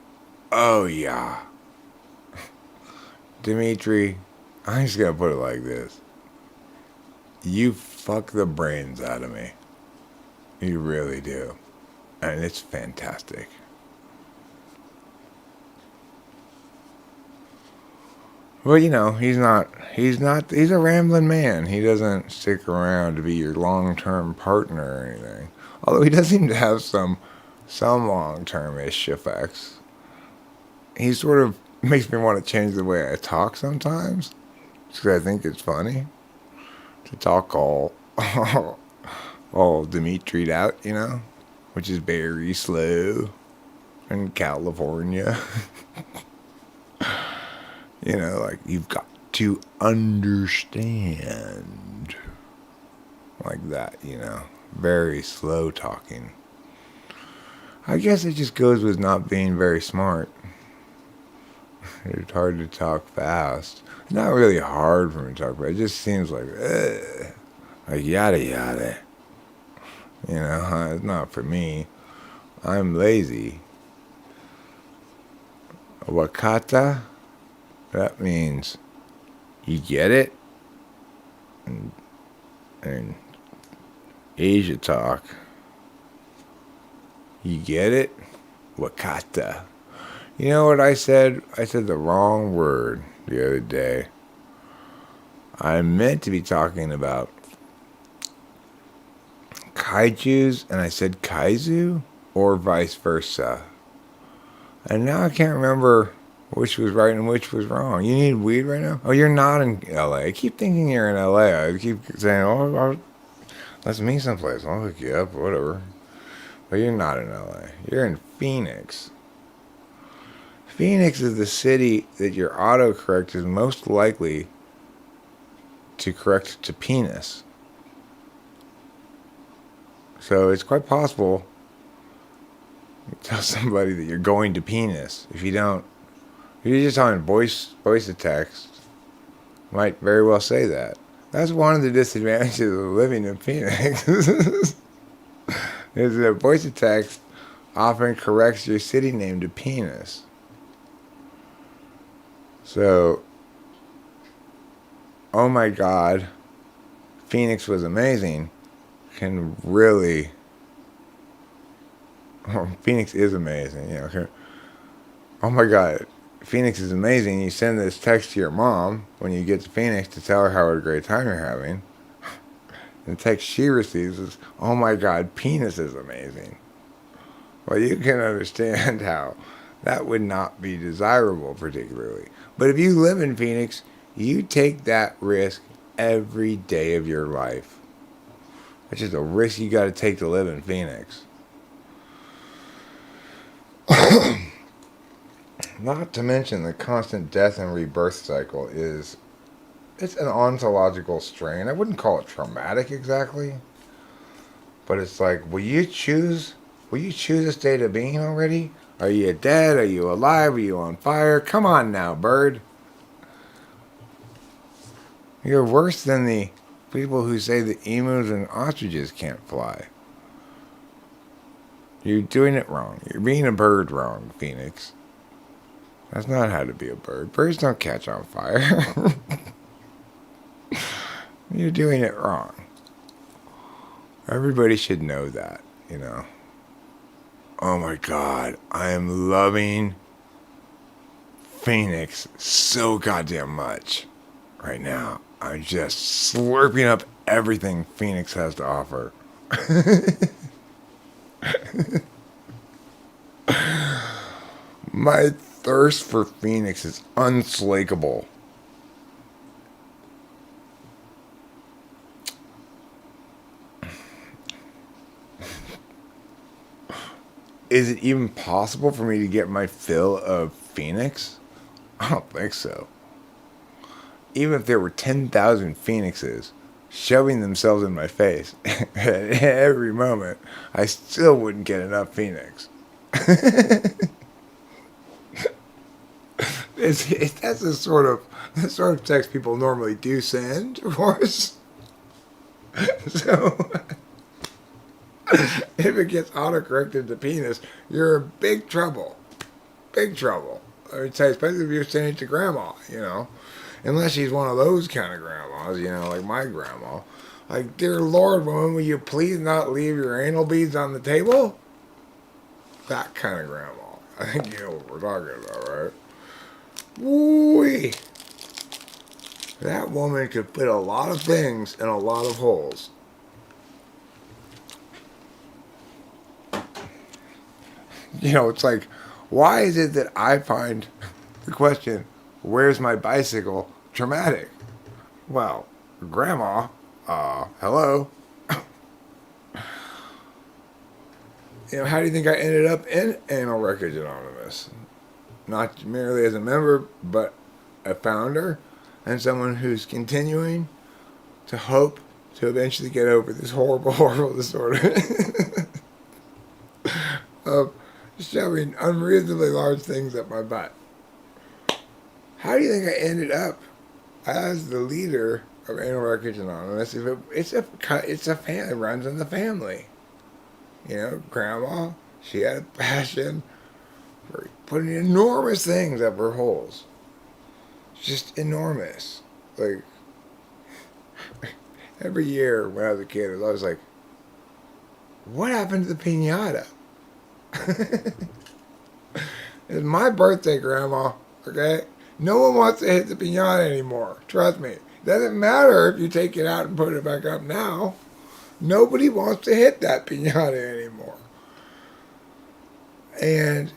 oh yeah, Dimitri, I'm just gonna put it like this. You fuck the brains out of me. You really do. And it's fantastic. Well, he's a rambling man. He doesn't stick around to be your long-term partner or anything. Although he does seem to have some long-term-ish effects. He sort of makes me want to change the way I talk sometimes. Because I think it's funny to talk all Dimitri'd out, which is very slow in California. Like, you've got to understand. Like that, very slow talking. I guess it just goes with not being very smart. It's hard to talk fast. It's not really hard for me to talk fast. It just seems like yada yada. It's not for me. I'm lazy. Wakata, that means you get it. And Asia talk, you get it? Wakata. You know what I said? I said the wrong word the other day. I meant to be talking about kaijus, and I said kaizu, or vice versa. And now I can't remember which was right and which was wrong. You need weed right now? Oh, you're not in LA. I keep thinking you're in LA. I keep saying, let's meet someplace. I'll hook you up, whatever. But you're not in LA. You're in Phoenix. Phoenix is the city that your autocorrect is most likely to correct to penis. So it's quite possible you tell somebody that you're going to penis. If you don't, if you're just on voice to text, might very well say that. That's one of the disadvantages of living in Phoenix. Is that voice to text often corrects your city name to penis. So, oh my God, Phoenix was amazing. Can really, Phoenix is amazing. Oh my God, Phoenix is amazing. You send this text to your mom when you get to Phoenix to tell her how a great time you're having. And the text she receives is, oh my God, penis is amazing. Well, you can understand how that would not be desirable particularly. But if you live in Phoenix, you take that risk every day of your life. It's just a risk you got to take to live in Phoenix. Not to mention the constant death and rebirth cycle it's an ontological strain. I wouldn't call it traumatic exactly. But it's like, will you choose a state of being already? Are you dead? Are you alive? Are you on fire? Come on now, bird. You're worse than the people who say that emus and ostriches can't fly. You're doing it wrong. You're being a bird wrong, Phoenix. That's not how to be a bird. Birds don't catch on fire. You're doing it wrong. Everybody should know that, Oh my God, I am loving Phoenix so goddamn much right now. I'm just slurping up everything Phoenix has to offer. My thirst for Phoenix is unslakable. Is it even possible for me to get my fill of Phoenix? I don't think so. Even if there were 10,000 Phoenixes shoving themselves in my face at every moment, I still wouldn't get enough Phoenix. That's the sort of text people normally do send, of course. So if it gets autocorrected to penis, you're in big trouble. Big trouble. I would say, especially if you're sending it to grandma, Unless she's one of those kind of grandmas, like my grandma. Like, dear Lord, woman, will you please not leave your anal beads on the table? That kind of grandma. I think you know what we're talking about, right? Woo-wee. That woman could fit a lot of things in a lot of holes. It's like, why is it that I find the question, where's my bicycle, traumatic? Well, grandma, hello. How do you think I ended up in Anal Wreckage Anonymous? Not merely as a member, but a founder and someone who's continuing to hope to eventually get over this horrible, horrible disorder of shoving unreasonably large things up my butt. How do you think I ended up as the leader of Anal Wreckage Anonymous? It's a family, it runs in the family. Grandma, she had a passion for putting enormous things up her holes. Just enormous. Like, every year when I was a kid, I was like, what happened to the piñata? It's my birthday, Grandma, okay? No one wants to hit the piñata anymore. Trust me. It doesn't matter if you take it out and put it back up now. Nobody wants to hit that piñata anymore. And,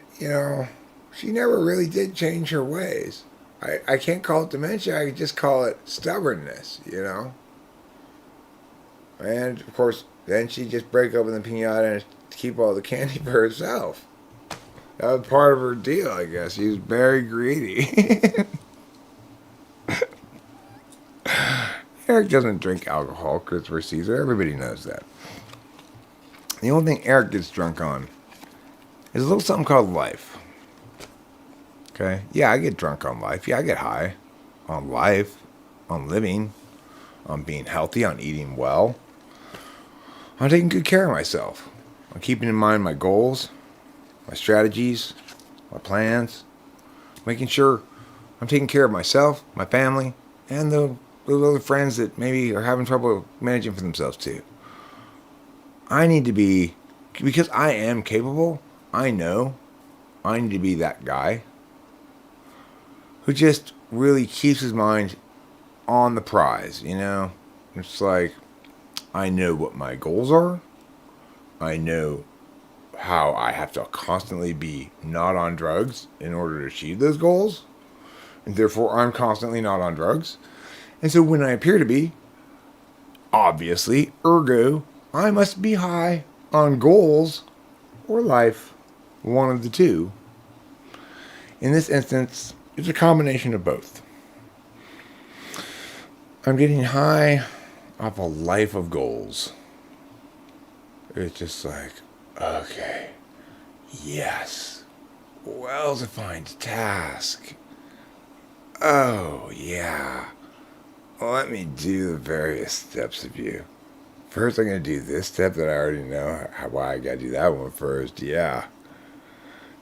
she never really did change her ways. I can't call it dementia, I could just call it stubbornness, And, of course, then she'd just break open the piñata and keep all the candy for herself. That was part of her deal, I guess. She was very greedy. Eric doesn't drink alcohol, Christopher Caesar. Everybody knows that. The only thing Eric gets drunk on is a little something called life. Okay? Yeah, I get drunk on life. Yeah, I get high on life, on living, on being healthy, on eating well, on taking good care of myself, on keeping in mind my goals, my strategies, my plans, making sure I'm taking care of myself, my family, and those other friends that maybe are having trouble managing for themselves too. I need to be, because I am capable, I know I need to be that guy who just really keeps his mind on the prize, It's like, I know what my goals are. I know how I have to constantly be not on drugs in order to achieve those goals. And therefore, I'm constantly not on drugs. And so when I appear to be, obviously, ergo, I must be high on goals or life, one of the two. In this instance, it's a combination of both. I'm getting high off a life of goals. It's just like, okay, yes, well-defined task. Oh, yeah. Let me do the various steps of you. First, I'm going to do this step that I already know why I got to do that one first. Yeah.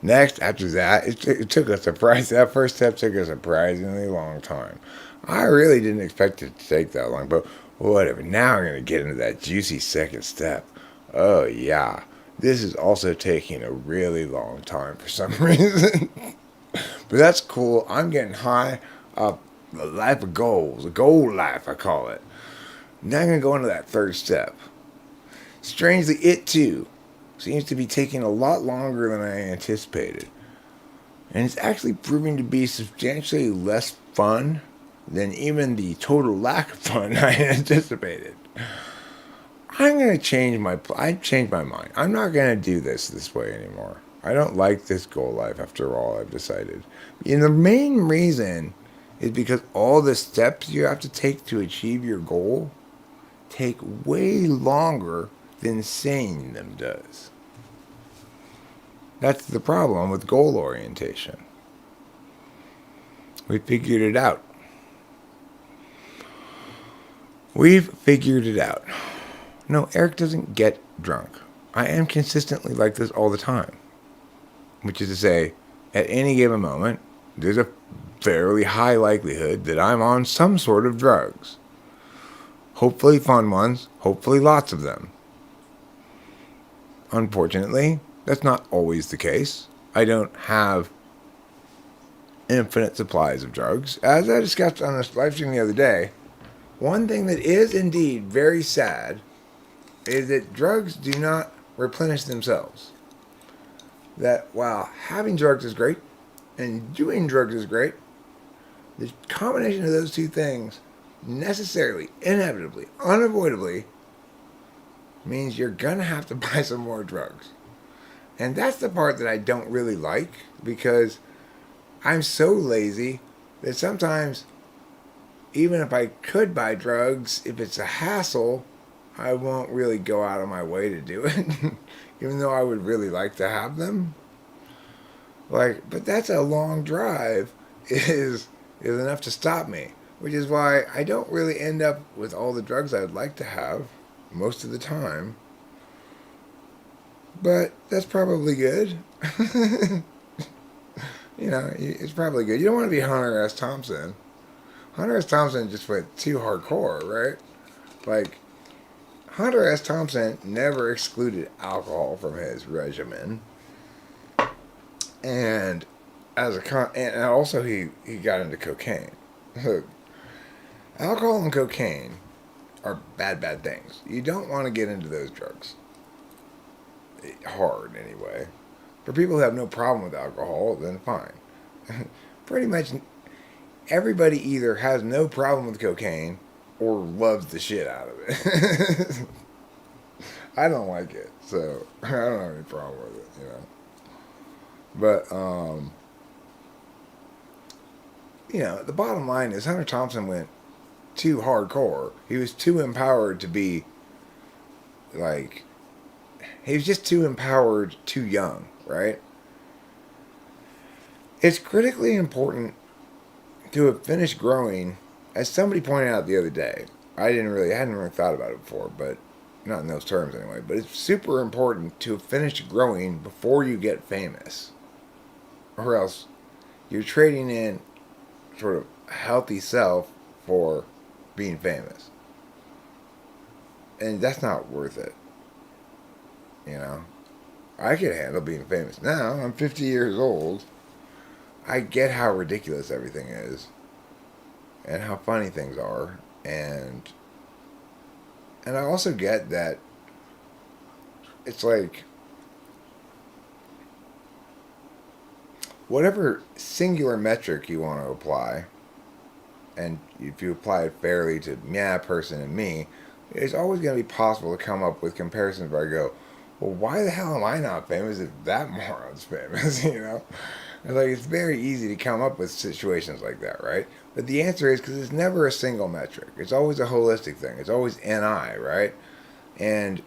Next, after that, it took a surprise. That first step took a surprisingly long time. I really didn't expect it to take that long, but whatever. Now I'm going to get into that juicy second step. Oh, yeah. This is also taking a really long time for some reason. But that's cool. I'm getting high up a life of goals. A goal life, I call it. Now I'm going to go into that third step. Strangely, it too seems to be taking a lot longer than I anticipated. And it's actually proving to be substantially less fun than even the total lack of fun I anticipated. I'm going to change I've changed my mind. I'm not going to do this way anymore. I don't like this goal life after all, I've decided. And the main reason is because all the steps you have to take to achieve your goal take way longer than saying them does. That's the problem with goal orientation. We figured it out. We've figured it out. No, Eric doesn't get drunk. I am consistently like this all the time. Which is to say, at any given moment, there's a fairly high likelihood that I'm on some sort of drugs. Hopefully fun ones, hopefully lots of them. Unfortunately, that's not always the case. I don't have infinite supplies of drugs. As I discussed on this live stream the other day, one thing that is indeed very sad is that drugs do not replenish themselves. That while having drugs is great and doing drugs is great, the combination of those two things necessarily, inevitably, unavoidably means you're going to have to buy some more drugs. And that's the part that I don't really like, because I'm so lazy that sometimes, even if I could buy drugs, if it's a hassle, I won't really go out of my way to do it, even though I would really like to have them. But that's a long drive is enough to stop me, which is why I don't really end up with all the drugs I would like to have most of the time. But that's probably good. It's probably good. You don't want to be Hunter S. Thompson. Hunter S. Thompson just went too hardcore, right? Hunter S. Thompson never excluded alcohol from his regimen. And and also he got into cocaine. Alcohol and cocaine are bad things. You don't want to get into those drugs. Hard, anyway. For people who have no problem with alcohol, then fine. Pretty much everybody either has no problem with cocaine or loves the shit out of it. I don't like it, so I don't have any problem with it, But, the bottom line is Hunter Thompson went too hardcore. He was too empowered to be, he was just too empowered too young, right? It's critically important to have finished growing, as somebody pointed out the other day. I hadn't really thought about it before, but not in those terms anyway. But it's super important to have finished growing before you get famous, or else you're trading in sort of a healthy self for being famous, and that's not worth it. I could handle being famous now. I'm 50 years old. I get how ridiculous everything is, and how funny things are, and I also get that it's whatever singular metric you want to apply, and if you apply it fairly to person and me, it's always going to be possible to come up with comparisons where I go, well, why the hell am I not famous if that moron's famous, It's very easy to come up with situations like that, right? But the answer is because it's never a single metric. It's always a holistic thing. It's always NI, right? And,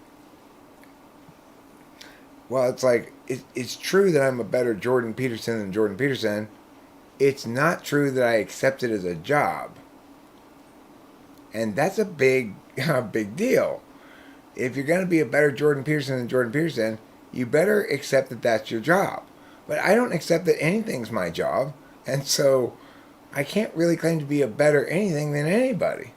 well, it's true that I'm a better Jordan Peterson than Jordan Peterson. It's not true that I accept it as a job. And that's a big deal. If you're going to be a better Jordan Peterson than Jordan Peterson, you better accept that that's your job. But I don't accept that anything's my job, and so I can't really claim to be a better anything than anybody.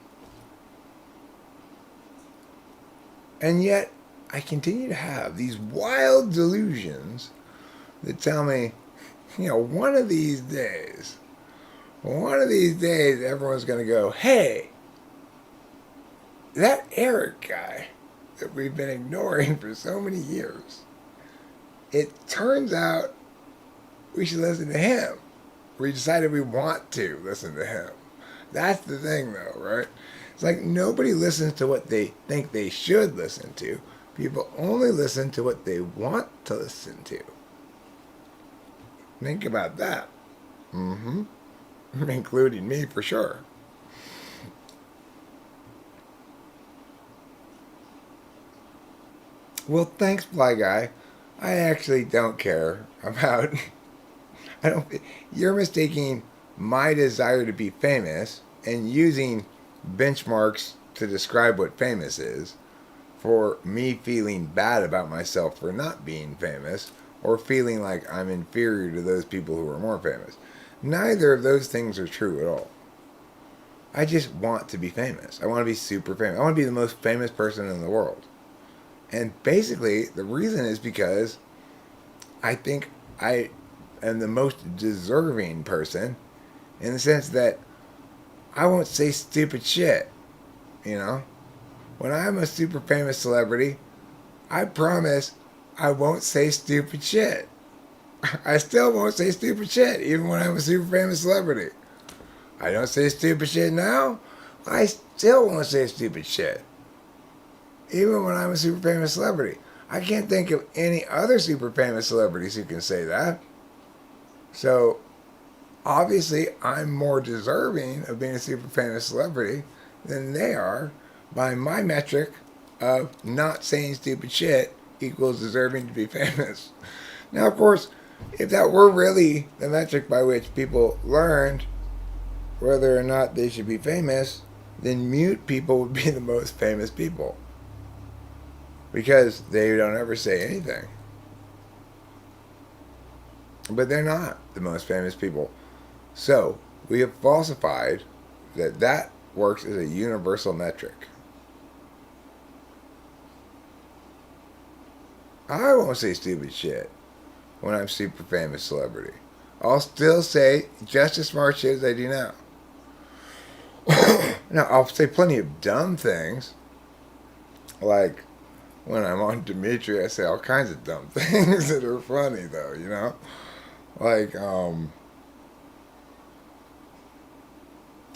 And yet, I continue to have these wild delusions that tell me, one of these days, everyone's going to go, hey, that Eric guy that we've been ignoring for so many years, it turns out we should listen to him. We decided we want to listen to him. That's the thing, though, right? It's nobody listens to what they think they should listen to. People only listen to what they want to listen to. Think about that. Including me, for sure. Well, thanks, Fly Guy. I actually don't care about... You're mistaking my desire to be famous and using benchmarks to describe what famous is for me feeling bad about myself for not being famous or feeling like I'm inferior to those people who are more famous. Neither of those things are true at all. I just want to be famous. I want to be super famous. I want to be the most famous person in the world. And basically, the reason is because I think I am the most deserving person in the sense that I won't say stupid shit, you know? When I'm a super famous celebrity, I promise I won't say stupid shit. I still won't say stupid shit, even when I'm a super famous celebrity. I don't say stupid shit now. I still won't say stupid shit, even when I'm a super famous celebrity. I can't think of any other super famous celebrities who can say that. So, obviously, I'm more deserving of being a super famous celebrity than they are by my metric of not saying stupid shit equals deserving to be famous. Now, of course, if that were really the metric by which people learned whether or not they should be famous, then mute people would be the most famous people. Because they don't ever say anything. But they're not the most famous people. So, we have falsified that works as a universal metric. I won't say stupid shit when I'm super famous celebrity. I'll still say just as smart shit as I do now. Now, I'll say plenty of dumb things. Like, when I'm on Dimitri, I say all kinds of dumb things that are funny, though, you know? Like, I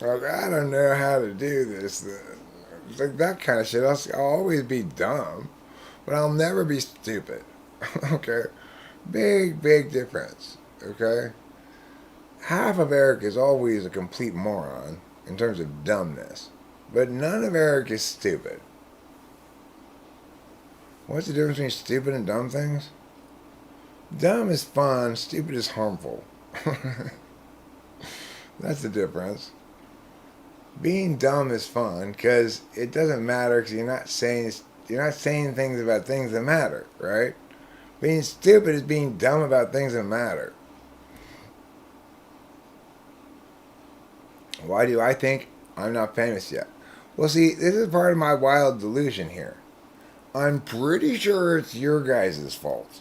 don't know how to do this. Like that kind of shit. I'll always be dumb, but I'll never be stupid. Okay? Big difference. Okay? Half of Eric is always a complete moron in terms of dumbness, but none of Eric is stupid. What's the difference between stupid and dumb things? Dumb is fun, stupid is harmful. That's the difference. Being dumb is fun because it doesn't matter because you're not saying things about things that matter, right? Being stupid is being dumb about things that matter. Why do I think I'm not famous yet? Well, see, this is part of my wild delusion here. I'm pretty sure it's your guys' fault.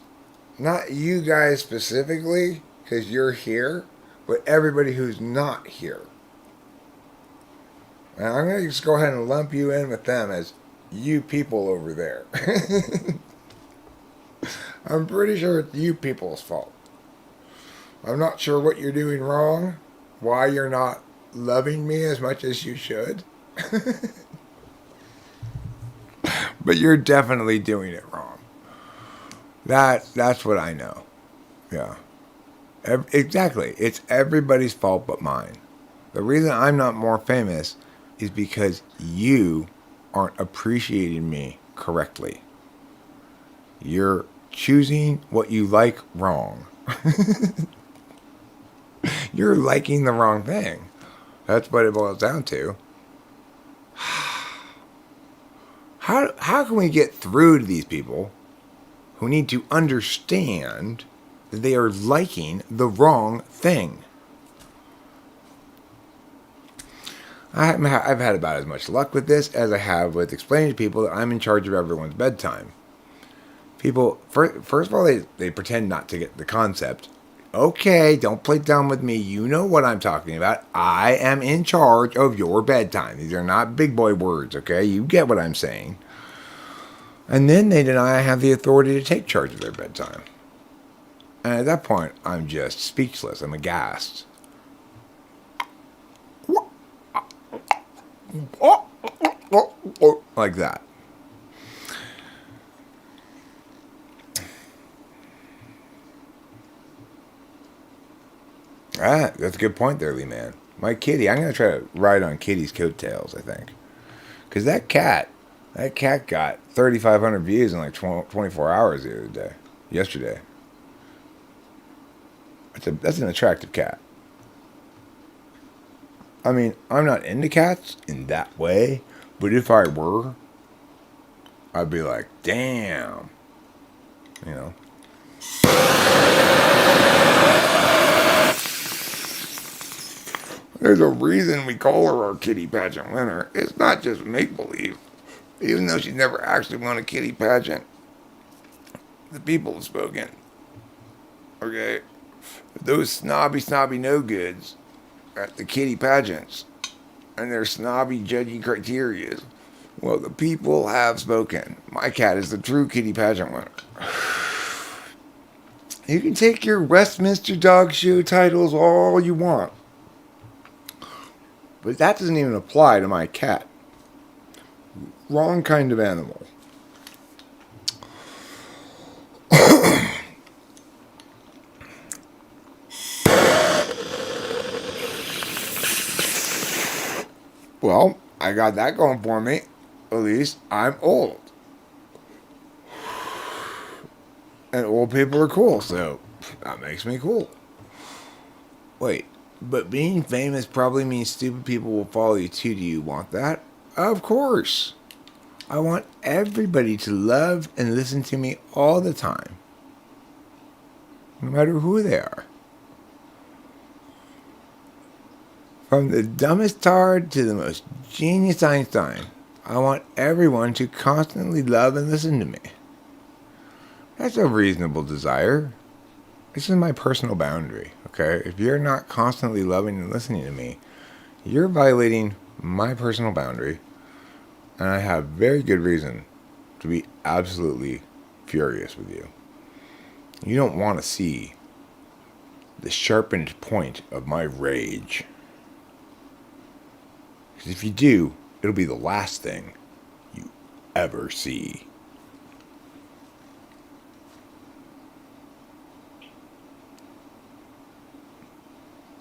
Not you guys specifically, because you're here, but everybody who's not here. And I'm going to just go ahead and lump you in with them as you people over there. I'm pretty sure it's you people's fault. I'm not sure what you're doing wrong, why you're not loving me as much as you should. But you're definitely doing it wrong. That's what I know. Yeah. Exactly. It's everybody's fault but mine. The reason I'm not more famous is because you aren't appreciating me correctly. You're choosing what you like wrong. You're liking the wrong thing. That's what it boils down to. How can we get through to these people who need to understand that they are liking the wrong thing? I've had about as much luck with this as I have with explaining to people that I'm in charge of everyone's bedtime. People, first of all, they pretend not to get the concept. Okay, don't play dumb with me. You know what I'm talking about. I am in charge of your bedtime. These are not big boy words, okay? You get what I'm saying. And then they deny I have the authority to take charge of their bedtime. And at that point, I'm just speechless. I'm aghast. Like that. Ah, that's a good point there, Lee Man. My kitty, I'm going to try to ride on Kitty's coattails, I think. Because that cat got 3,500 views in like 24 hours yesterday. That's an attractive cat. I mean, I'm not into cats in that way, but if I were, I'd be like, damn, you know. There's a reason we call her our kitty pageant winner. It's not just make believe. Even though she's never actually won a kitty pageant, the people have spoken. Okay? Those snobby no goods at the kitty pageants and their snobby judgy criterias. Well, the people have spoken. My cat is the true kitty pageant winner. You can take your Westminster Dog Show titles all you want, but that doesn't even apply to my cat. Wrong kind of animal. Well, I got that going for me. At least I'm old. And old people are cool, so that makes me cool. Wait, but being famous probably means stupid people will follow you too. Do you want that? Of course. I want everybody to love and listen to me all the time. No matter who they are. From the dumbest tard to the most genius Einstein, I want everyone to constantly love and listen to me. That's a reasonable desire. This is my personal boundary, okay? If you're not constantly loving and listening to me, you're violating my personal boundary, and I have very good reason to be absolutely furious with you. You don't want to see the sharpened point of my rage. Because if you do, it'll be the last thing you ever see.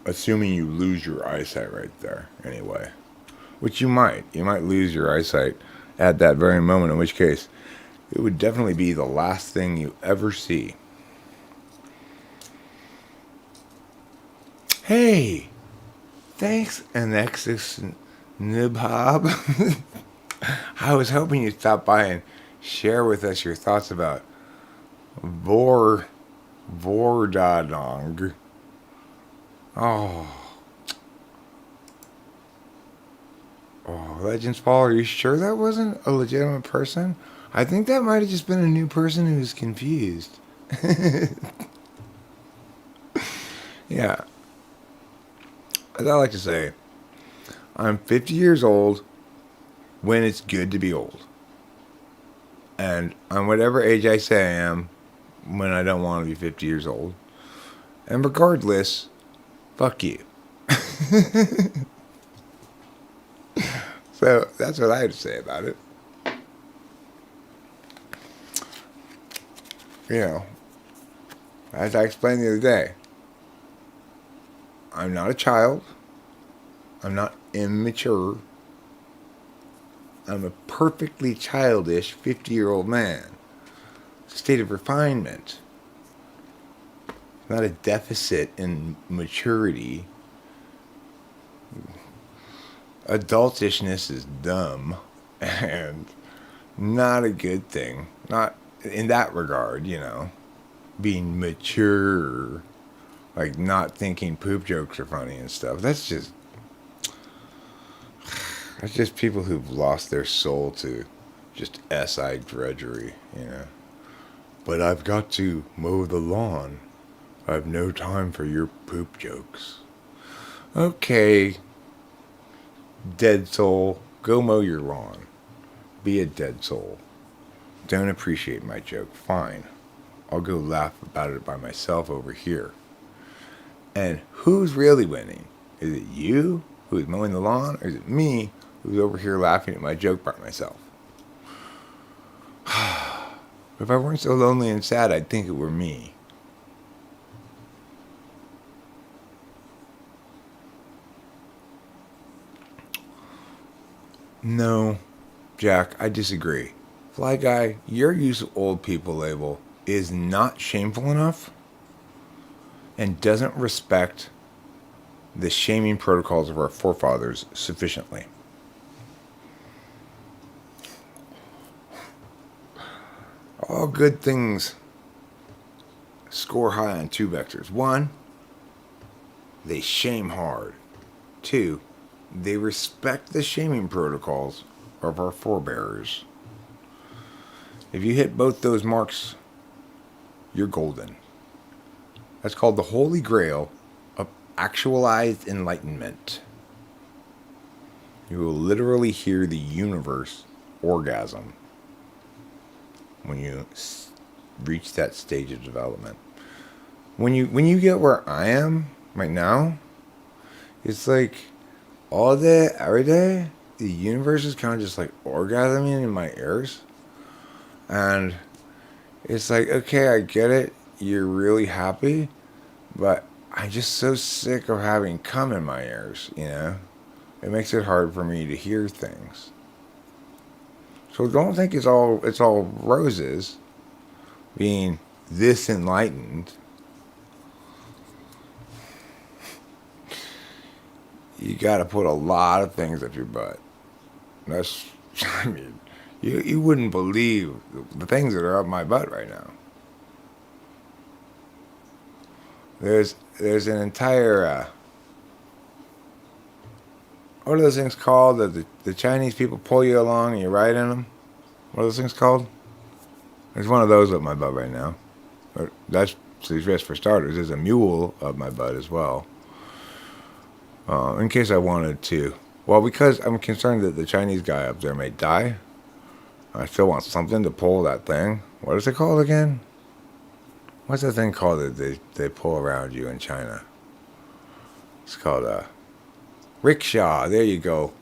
Assuming you lose your eyesight right there, anyway. Which you might. You might lose your eyesight at that very moment, in which case, it would definitely be the last thing you ever see. Hey! Thanks, Anexus Nibhob. I was hoping you'd stop by and share with us your thoughts about Vordadong. Oh, Legends Paul, are you sure that wasn't a legitimate person? I think that might have just been a new person who was confused. Yeah. As I like to say, I'm 50 years old when it's good to be old. And I'm whatever age I say I am when I don't want to be 50 years old. And regardless, fuck you. So that's what I have to say about it. You know, as I explained the other day, I'm not a child. I'm not immature. I'm a perfectly childish 50-year-old man. State of refinement. Not a deficit in maturity. Adultishness is dumb and not a good thing. Not in that regard, you know. Being mature, like not thinking poop jokes are funny and stuff. That's just people who've lost their soul to just SI drudgery, you know. But I've got to mow the lawn. I have no time for your poop jokes. Okay, dead soul, go mow your lawn. Be a dead soul. Don't appreciate my joke. Fine. I'll go laugh about it by myself over here. And who's really winning? Is it you who's mowing the lawn, or is it me who's over here laughing at my joke by myself? If I weren't so lonely and sad, I'd think it were me. No, Jack, I disagree. Fly Guy, your use of old people label is not shameful enough and doesn't respect the shaming protocols of our forefathers sufficiently. All good things score high on two vectors. One, they shame hard. Two, they respect the shaming protocols of our forebears. If you hit both those marks, you're golden. That's called the Holy Grail of actualized enlightenment. You will literally hear the universe orgasm when you reach that stage of development. When you get where I am right now, it's like all day, every day, the universe is kind of just like orgasming in my ears. And it's like, okay, I get it. You're really happy. But I'm just so sick of having cum in my ears, you know? It makes it hard for me to hear things. So don't think it's all roses being this enlightened. You got to put a lot of things up your butt. That's, I mean, you wouldn't believe the things that are up my butt right now. There's an entire, what are those things called that the Chinese people pull you along and you ride in them? What are those things called? There's one of those up my butt right now. But that's just for starters. There's a mule up my butt as well. In case I wanted to. Well, because I'm concerned that the Chinese guy up there may die, I still want something to pull that thing. What is it called again? What's that thing called that they pull around you in China? It's called a rickshaw. There you go.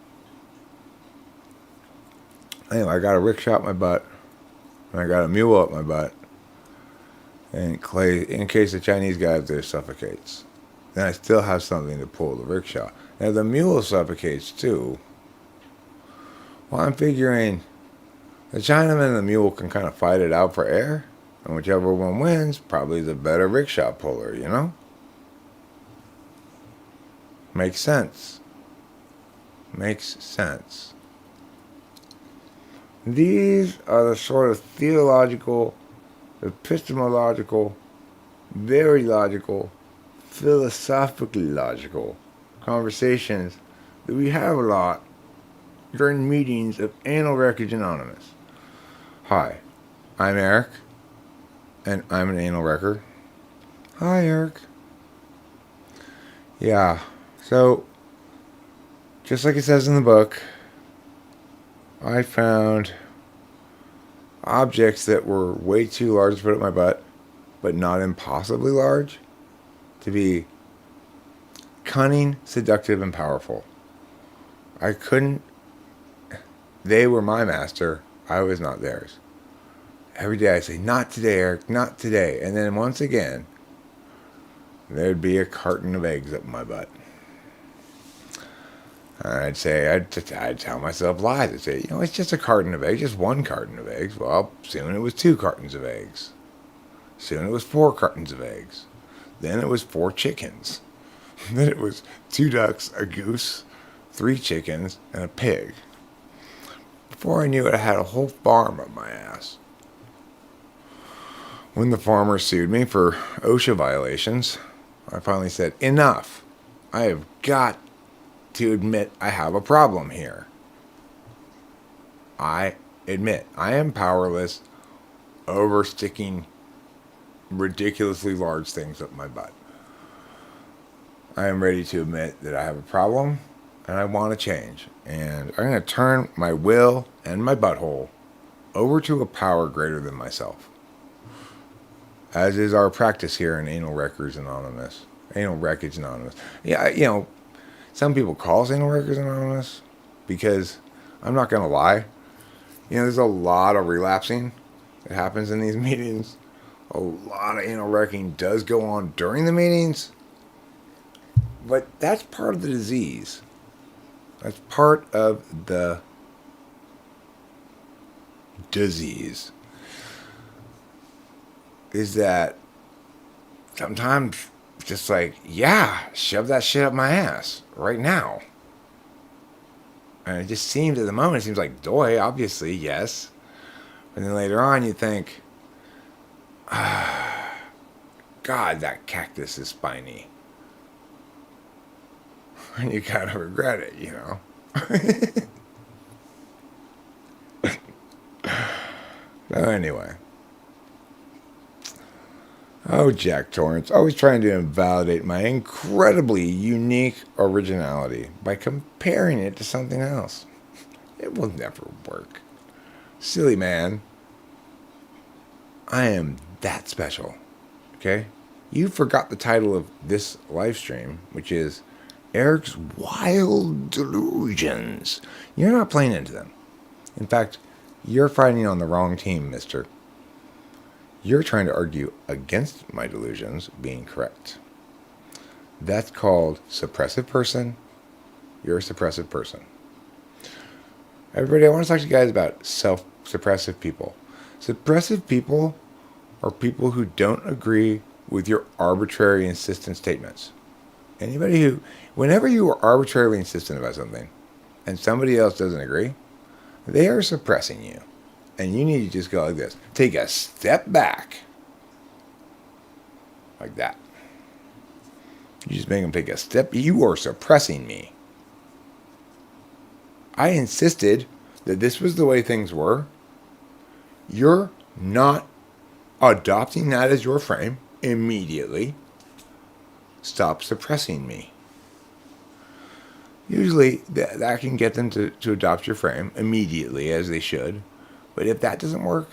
Anyway, I got a rickshaw up my butt. And I got a mule up my butt. And in case the Chinese guy up there suffocates. Then I still have something to pull the rickshaw. Now the mule suffocates too. Well, I'm figuring the Chinaman and the mule can kind of fight it out for air. And whichever one wins, probably the better rickshaw puller, you know? Makes sense. Makes sense. These are the sort of theological, epistemological, very logical, philosophically logical conversations that we have a lot during meetings of Anal Wreckage Anonymous. Hi, I'm Eric. And I'm an anal wrecker. Hi, Eric. Yeah, so, just like it says in the book, I found objects that were way too large to put up my butt, but not impossibly large, to be cunning, seductive, and powerful. They were my master, I was not theirs. Every day I say, not today, Eric, not today. And then once again, there'd be a carton of eggs up my butt. I'd tell myself lies. I'd say, it's just a carton of eggs, just one carton of eggs. Well, soon it was 2 cartons of eggs. Soon it was 4 cartons of eggs. Then it was 4 chickens. Then it was 2 ducks, a goose, 3 chickens, and a pig. Before I knew it, I had a whole farm up my ass. When the farmer sued me for OSHA violations, I finally said, enough. I have got to admit I have a problem here. I admit I am powerless over sticking ridiculously large things up my butt. I am ready to admit that I have a problem and I want to change. And I'm going to turn my will and my butthole over to a power greater than myself. As is our practice here in Anal Wreckage Anonymous. Yeah, some people call us Anal Wreckers Anonymous because, I'm not going to lie, there's a lot of relapsing that happens in these meetings. A lot of anal wrecking does go on during the meetings, but that's part of the disease. That's part of the disease. Is that sometimes just like, yeah, shove that shit up my ass right now. And it just seems at the moment, it seems like doy, obviously, yes. And then later on, you think, God, that cactus is spiny. And you kind of regret it, you know. So anyway. Oh, Jack Torrance, always trying to invalidate my incredibly unique originality by comparing it to something else. It will never work. Silly man. I am that special. Okay? You forgot the title of this live stream, which is Eric's Wild Delusions. You're not playing into them. In fact, you're fighting on the wrong team, mister. You're trying to argue against my delusions being correct. That's called suppressive person. You're a suppressive person. Everybody, I want to talk to you guys about self-suppressive people. Suppressive people are people who don't agree with your arbitrary insistent statements. Anybody who, whenever you are arbitrarily insistent about something and somebody else doesn't agree, they are suppressing you. And you need to just go like this. Take a step back. Like that. You just make them take a step. You are suppressing me. I insisted that this was the way things were. You're not adopting that as your frame immediately. Stop suppressing me. Usually that can get them to adopt your frame immediately, as they should. But if that doesn't work,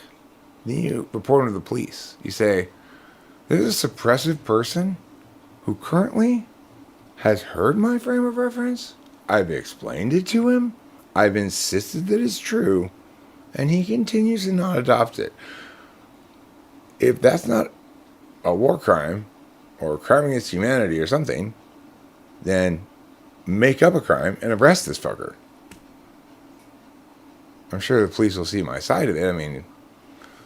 then you report them to the police. You say, there's a suppressive person who currently has heard my frame of reference. I've explained it to him. I've insisted that it's true. And he continues to not adopt it. If that's not a war crime or a crime against humanity or something, then make up a crime and arrest this fucker. I'm sure the police will see my side of it. I mean,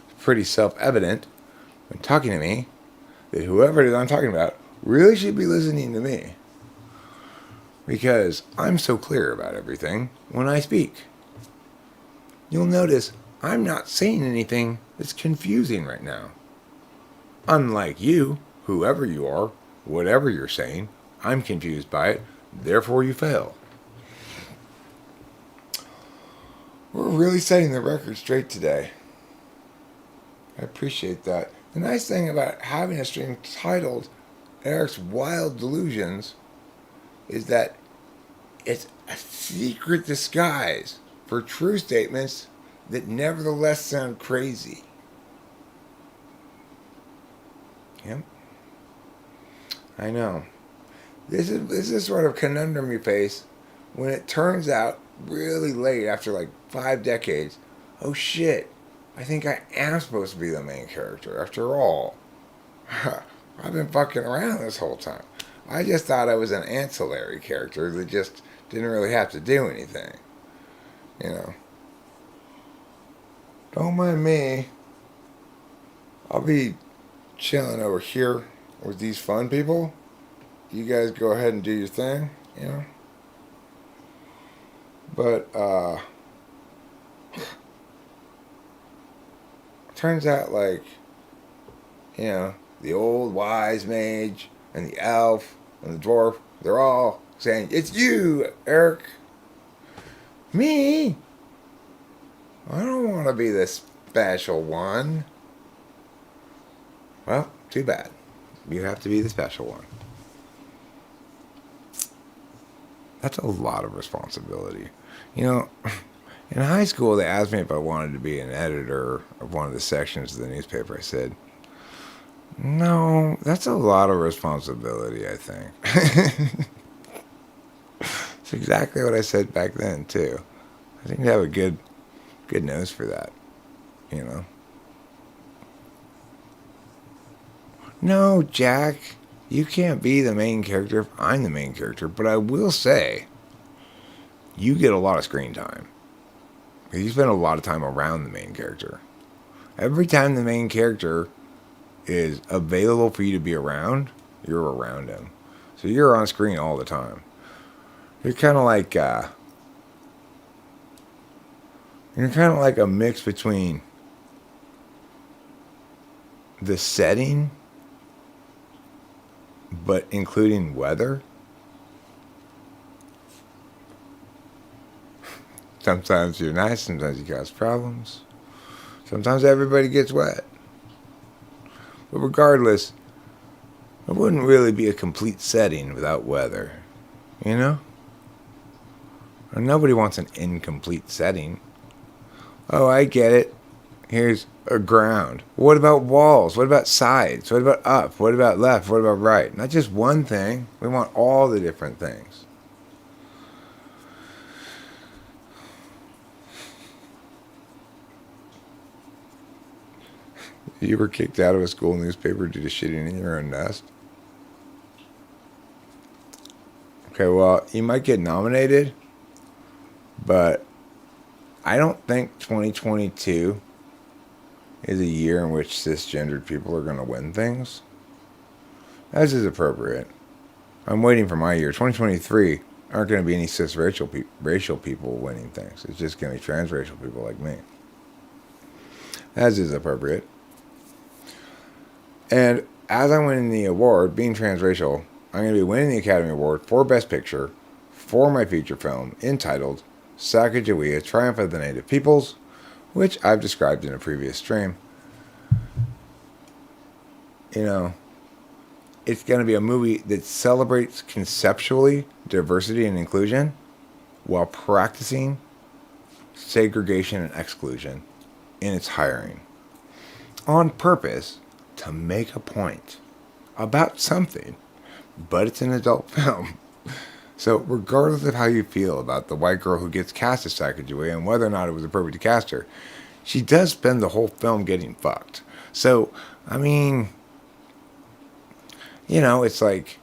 it's pretty self-evident when talking to me that whoever it is I'm talking about really should be listening to me. Because I'm so clear about everything when I speak. You'll notice I'm not saying anything that's confusing right now. Unlike you, whoever you are, whatever you're saying, I'm confused by it, therefore you fail. We're really setting the record straight today. I appreciate that. The nice thing about having a stream titled Eric's Wild Delusions is that it's a secret disguise for true statements that nevertheless sound crazy. Yep. I know. This is sort of conundrum you face when it turns out really late after like 5 decades, oh shit, I think I am supposed to be the main character after all. I've been fucking around this whole time. I just thought I was an ancillary character that just didn't really have to do anything. You know. Don't mind me. I'll be chilling over here with these fun people. You guys go ahead and do your thing, you know. But, turns out, like, you know, the old wise mage and the elf and the dwarf, they're all saying, it's you, Eric. Me? I don't want to be the special one. Well, too bad. You have to be the special one. That's a lot of responsibility. You know, in high school, they asked me if I wanted to be an editor of one of the sections of the newspaper. I said, no, that's a lot of responsibility, I think. It's exactly what I said back then, too. I think you have a good nose for that, you know. No, Jack, you can't be the main character if I'm the main character, but I will say, you get a lot of screen time. You spend a lot of time around the main character. Every time the main character is available for you to be around, You're around him. So you're on screen all the time. You're kind of like a mix between the setting, but including weather. Sometimes you're nice, sometimes you cause problems. Sometimes everybody gets wet. But regardless, it wouldn't really be a complete setting without weather. You know? And nobody wants an incomplete setting. Oh, I get it. Here's a ground. What about walls? What about sides? What about up? What about left? What about right? Not just one thing. We want all the different things. You were kicked out of a school newspaper due to shitting in your own nest? Okay, well, you might get nominated, but I don't think 2022 is a year in which cisgendered people are going to win things. As is appropriate. I'm waiting for my year. 2023 aren't going to be any racial people winning things. It's just going to be transracial people like me. As is appropriate. And as I'm winning the award, being transracial, I'm going to be winning the Academy Award for Best Picture for my feature film entitled Sacagawea, Triumph of the Native Peoples, which I've described in a previous stream. You know, it's going to be a movie that celebrates conceptually diversity and inclusion while practicing segregation and exclusion in its hiring. On purpose, to make a point about something, but it's an adult film. So regardless of how you feel about the white girl who gets cast as Sacagawea and whether or not it was appropriate to cast her, she does spend the whole film getting fucked. So, I mean, you know, it's like,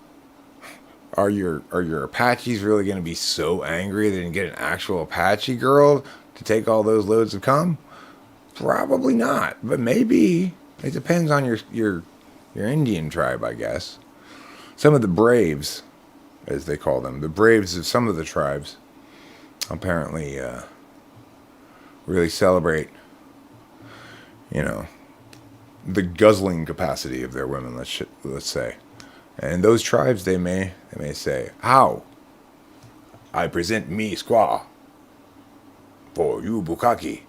are your Apaches really going to be so angry they didn't get an actual Apache girl to take all those loads of cum? Probably not, but maybe. It depends on your Indian tribe, I guess. Some of the braves, as they call them, the braves of some of the tribes, apparently really celebrate, you know, the guzzling capacity of their women. Let's say, and those tribes they may say, "How? I present me squaw for you Bukaki."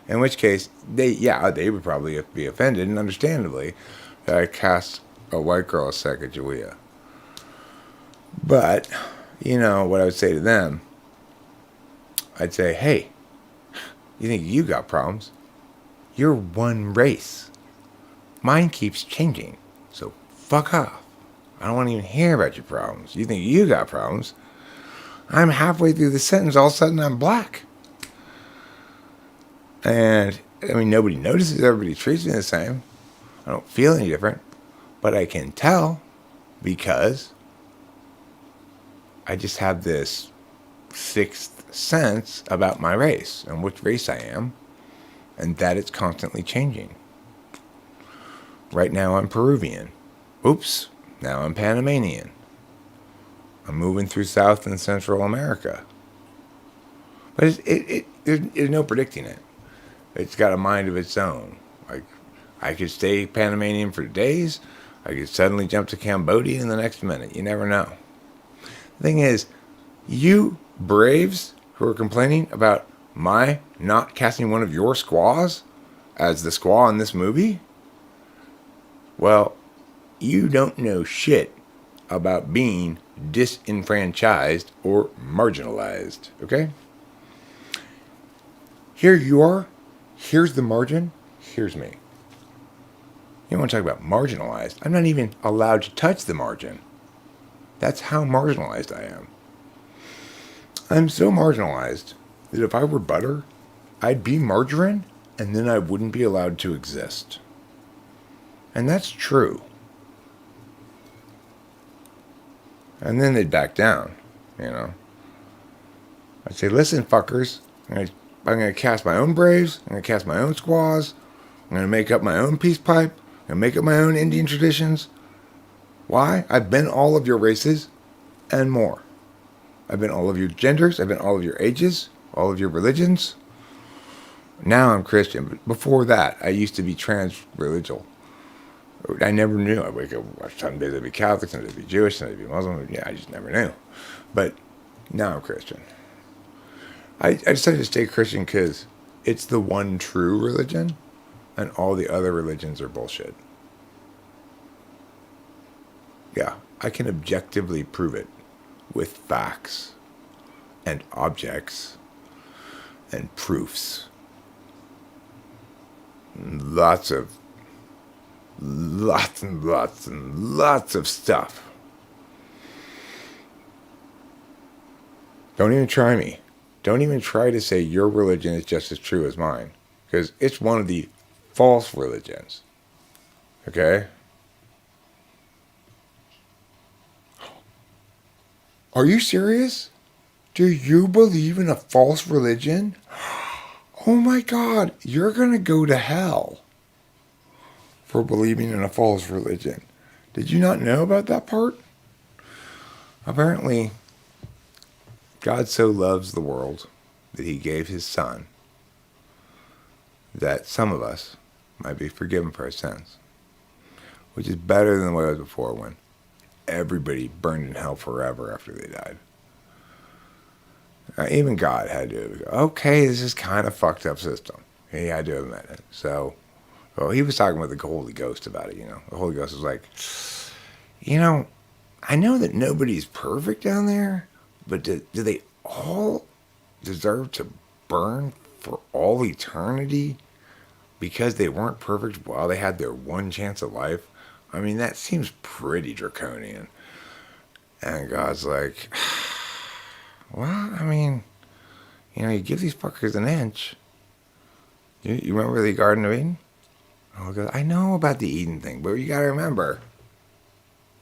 In which case, they would probably be offended, and understandably, that I cast a white girl as Sacagawea. But, you know, what I would say to them, I'd say, hey, you think you got problems? You're one race. Mine keeps changing, so fuck off. I don't want to even hear about your problems. You think you got problems? I'm halfway through the sentence, all of a sudden I'm black. And, I mean, nobody notices. Everybody treats me the same. I don't feel any different. But I can tell because I just have this sixth sense about my race and which race I am. And that it's constantly changing. Right now I'm Peruvian. Oops, now I'm Panamanian. I'm moving through South and Central America. But there's no predicting it. It's got a mind of its own. Like, I could stay Panamanian for days. I could suddenly jump to Cambodia in the next minute. You never know. The thing is, you braves who are complaining about my not casting one of your squaws as the squaw in this movie, well, you don't know shit about being disenfranchised or marginalized, okay? Here you are. Here's the margin. Here's me. You want to talk about marginalized? I'm not even allowed to touch the margin. That's how marginalized I am. I'm so marginalized that if I were butter, I'd be margarine, and then I wouldn't be allowed to exist. And that's true. And then they'd back down, you know. I'd say, listen, fuckers, I'm going to cast my own braves. I'm going to cast my own squaws. I'm going to make up my own peace pipe. I'm going to make up my own Indian traditions. Why? I've been all of your races and more. I've been all of your genders. I've been all of your ages, all of your religions. Now I'm Christian. But before that, I used to be trans-religious. I never knew. I wake up, some days I'd be Catholic, some days I'd be Jewish, some days I'd be Muslim. Yeah, I just never knew. But now I'm Christian. I decided to stay Christian because it's the one true religion, and all the other religions are bullshit. Yeah, I can objectively prove it with facts and objects and proofs. Lots and lots of stuff. Don't even try me. Don't even try to say your religion is just as true as mine, because it's one of the false religions. Okay? Are you serious? Do you believe in a false religion? Oh my God, you're going to go to hell for believing in a false religion. Did you not know about that part? Apparently, God so loves the world that he gave his son that some of us might be forgiven for our sins, which is better than the way it was before, when everybody burned in hell forever after they died. Even God had to go, okay, this is kind of fucked up system. He had to admit it. So, well, he was talking with the Holy Ghost about it, The Holy Ghost was like, I know that nobody's perfect down there, but do they all deserve to burn for all eternity because they weren't perfect while they had their one chance of life? I mean, that seems pretty draconian. And God's like, well, I mean, you give these fuckers an inch. You remember the Garden of Eden? Oh, God, I know about the Eden thing, but you gotta remember.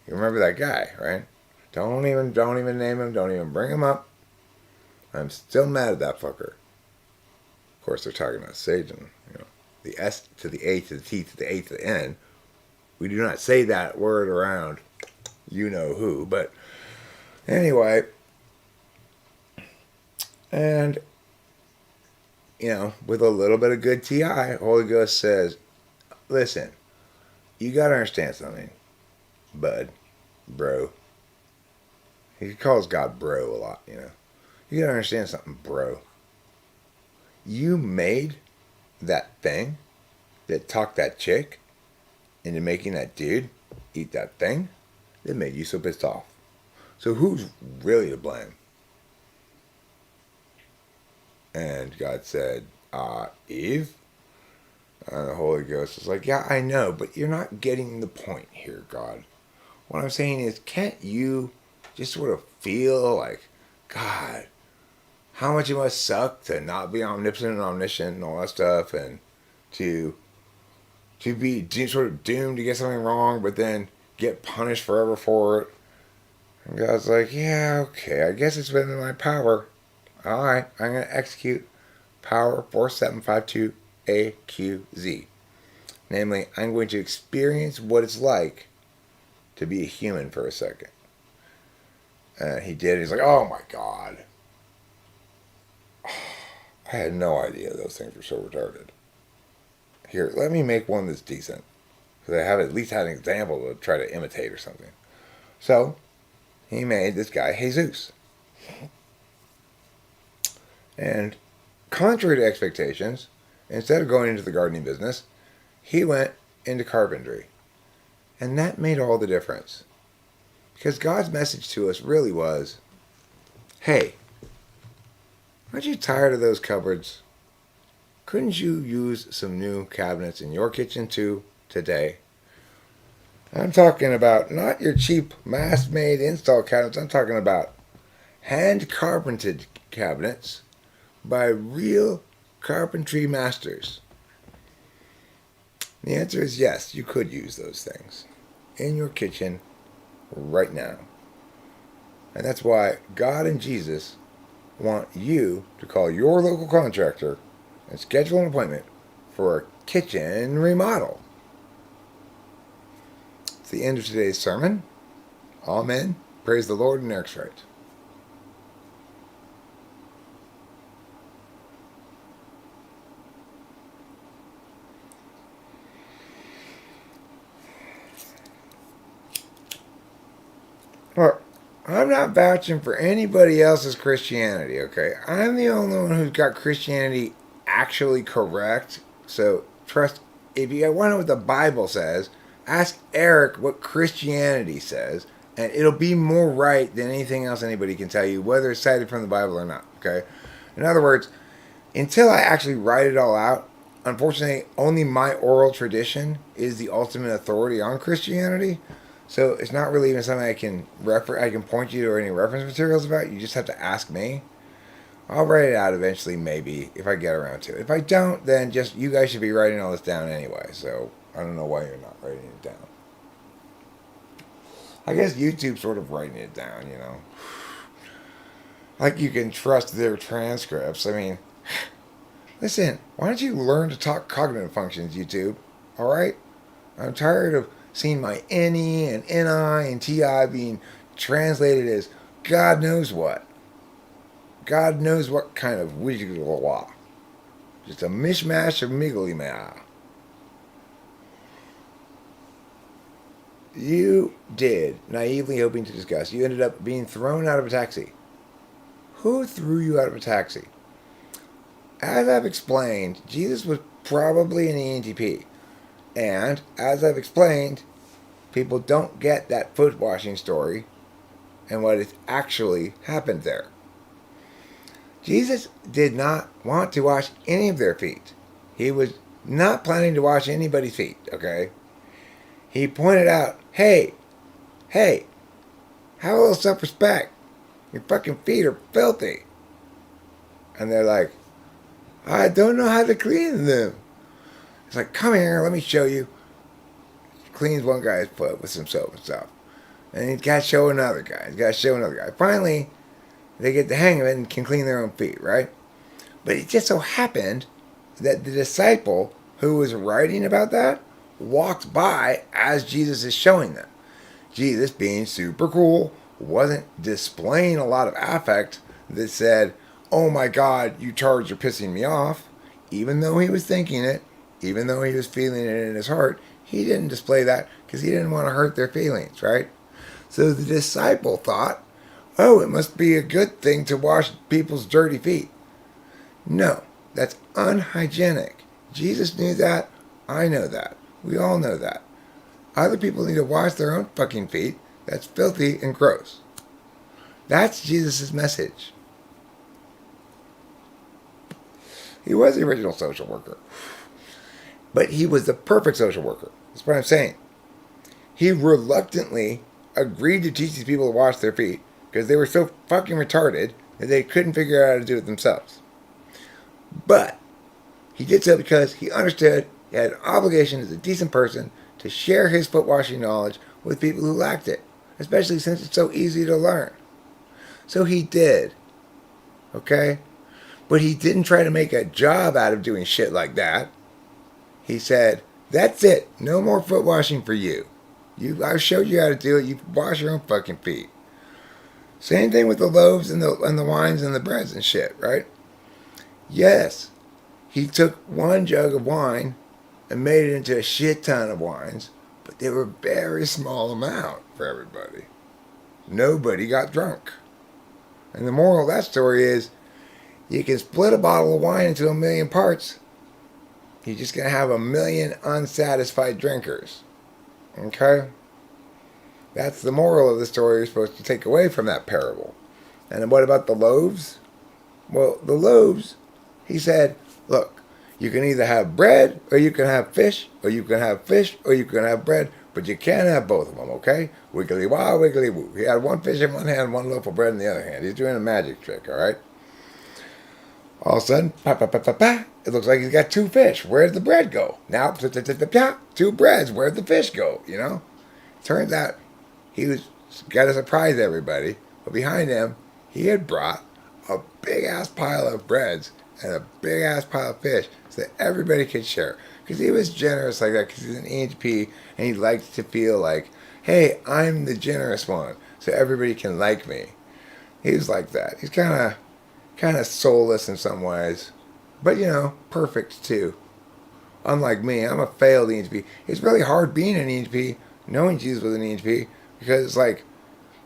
You remember that guy, right? Don't even name him. Don't even bring him up. I'm still mad at that fucker. Of course, they're talking about Satan. The S to the A to the T to the A to the N. We do not say that word around you know who, but anyway. And, with a little bit of good TI, Holy Ghost says, listen, you got to understand something, bud, bro. He calls God bro a lot, You got to understand something, bro. You made that thing that talked that chick into making that dude eat that thing that made you so pissed off. So who's really to blame? And God said, Eve? And the Holy Ghost is like, yeah, I know, but you're not getting the point here, God. What I'm saying is, can't you just sort of feel like, God, how much it must suck to not be omnipotent and omniscient and all that stuff, and to be sort of doomed to get something wrong, but then get punished forever for it? And God's like, yeah, okay, I guess it's within my power. All right, I'm going to execute power 4752AQZ. Namely, I'm going to experience what it's like to be a human for a second. And he did. He's like, oh my God. I had no idea those things were so retarded. Here, let me make one that's decent. So I have at least had an example to try to imitate or something. So, he made this guy Jesus. And contrary to expectations, instead of going into the gardening business, he went into carpentry. And that made all the difference. Because God's message to us really was, hey, aren't you tired of those cupboards? Couldn't you use some new cabinets in your kitchen too today? I'm talking about not your cheap mass-made install cabinets. I'm talking about hand-carpented cabinets by real carpentry masters. The answer is yes, you could use those things in your kitchen right now. And that's why God and Jesus want you to call your local contractor and schedule an appointment for a kitchen remodel. It's the end of today's sermon. Amen. Praise the Lord, and Eric's right. Well, I'm not vouching for anybody else's Christianity, okay? I'm the only one who's got Christianity actually correct. So trust, if you want to know what the Bible says, ask Eric what Christianity says, and it'll be more right than anything else anybody can tell you, whether it's cited from the Bible or not, okay? In other words, until I actually write it all out, unfortunately, only my oral tradition is the ultimate authority on Christianity. So it's not really even something I can I can point you to any reference materials about. You just have to ask me. I'll write it out eventually, maybe if I get around to it. If I don't, then just you guys should be writing all this down anyway. So I don't know why you're not writing it down. I guess YouTube's sort of writing it down, you know. Like you can trust their transcripts. I mean, listen, why don't you learn to talk cognitive functions, YouTube? All right? I'm tired of seeing my NE and NI and TI being translated as God knows what. God knows what kind of wiggly. Just a mishmash of miggly ma. You did, naively hoping to discuss. You ended up being thrown out of a taxi. Who threw you out of a taxi? As I've explained, Jesus was probably an ENTP. And, as I've explained, people don't get that foot washing story and what has actually happened there. Jesus did not want to wash any of their feet. He was not planning to wash anybody's feet, okay? He pointed out, hey, have a little self-respect. Your fucking feet are filthy. And they're like, I don't know how to clean them. It's like, come here, let me show you. Cleans one guy's foot with some soap and stuff. And he's got to show another guy. Finally, they get the hang of it and can clean their own feet, right? But it just so happened that the disciple who was writing about that walked by as Jesus is showing them. Jesus, being super cool, wasn't displaying a lot of affect that said, oh my God, you charge, you're pissing me off. Even though he was thinking it, even though he was feeling it in his heart, he didn't display that because he didn't want to hurt their feelings, right? So the disciple thought, oh, it must be a good thing to wash people's dirty feet. No, that's unhygienic. Jesus knew that. I know that. We all know that. Other people need to wash their own fucking feet. That's filthy and gross. That's Jesus' message. He was the original social worker. But he was the perfect social worker. That's what I'm saying. He reluctantly agreed to teach these people to wash their feet because they were so fucking retarded that they couldn't figure out how to do it themselves. But he did so because he understood he had an obligation as a decent person to share his foot washing knowledge with people who lacked it, especially since it's so easy to learn. So he did. Okay? But he didn't try to make a job out of doing shit like that. He said, that's it. No more foot washing for you. I showed you how to do it. You wash your own fucking feet. Same thing with the loaves and the wines and the breads and shit, right? Yes, he took one jug of wine and made it into a shit ton of wines, but they were a very small amount for everybody. Nobody got drunk. And the moral of that story is, you can split a bottle of wine into 1,000,000 parts. You're just going to have 1,000,000 unsatisfied drinkers. Okay? That's the moral of the story you're supposed to take away from that parable. And what about the loaves? Well, the loaves, he said, look, you can either have bread, or you can have fish, or you can have fish, or you can have bread, but you can't have both of them, okay? Wiggly wow, wiggly woo. He had one fish in one hand, one loaf of bread in the other hand. He's doing a magic trick, all right? All of a sudden, it looks like he's got two fish. Where'd the bread go? Now, two breads. Where'd the fish go? You know? Turns out he was got to surprise everybody. But behind him, he had brought a big-ass pile of breads and a big-ass pile of fish so that everybody could share. Because he was generous like that because he's an ENTP and he likes to feel like hey, I'm the generous one, so everybody can like me. He's like that. He's kind of soulless in some ways, but perfect too. Unlike me, I'm a failed ENTP. It's really hard being an ENTP, knowing Jesus was an ENTP, because it's like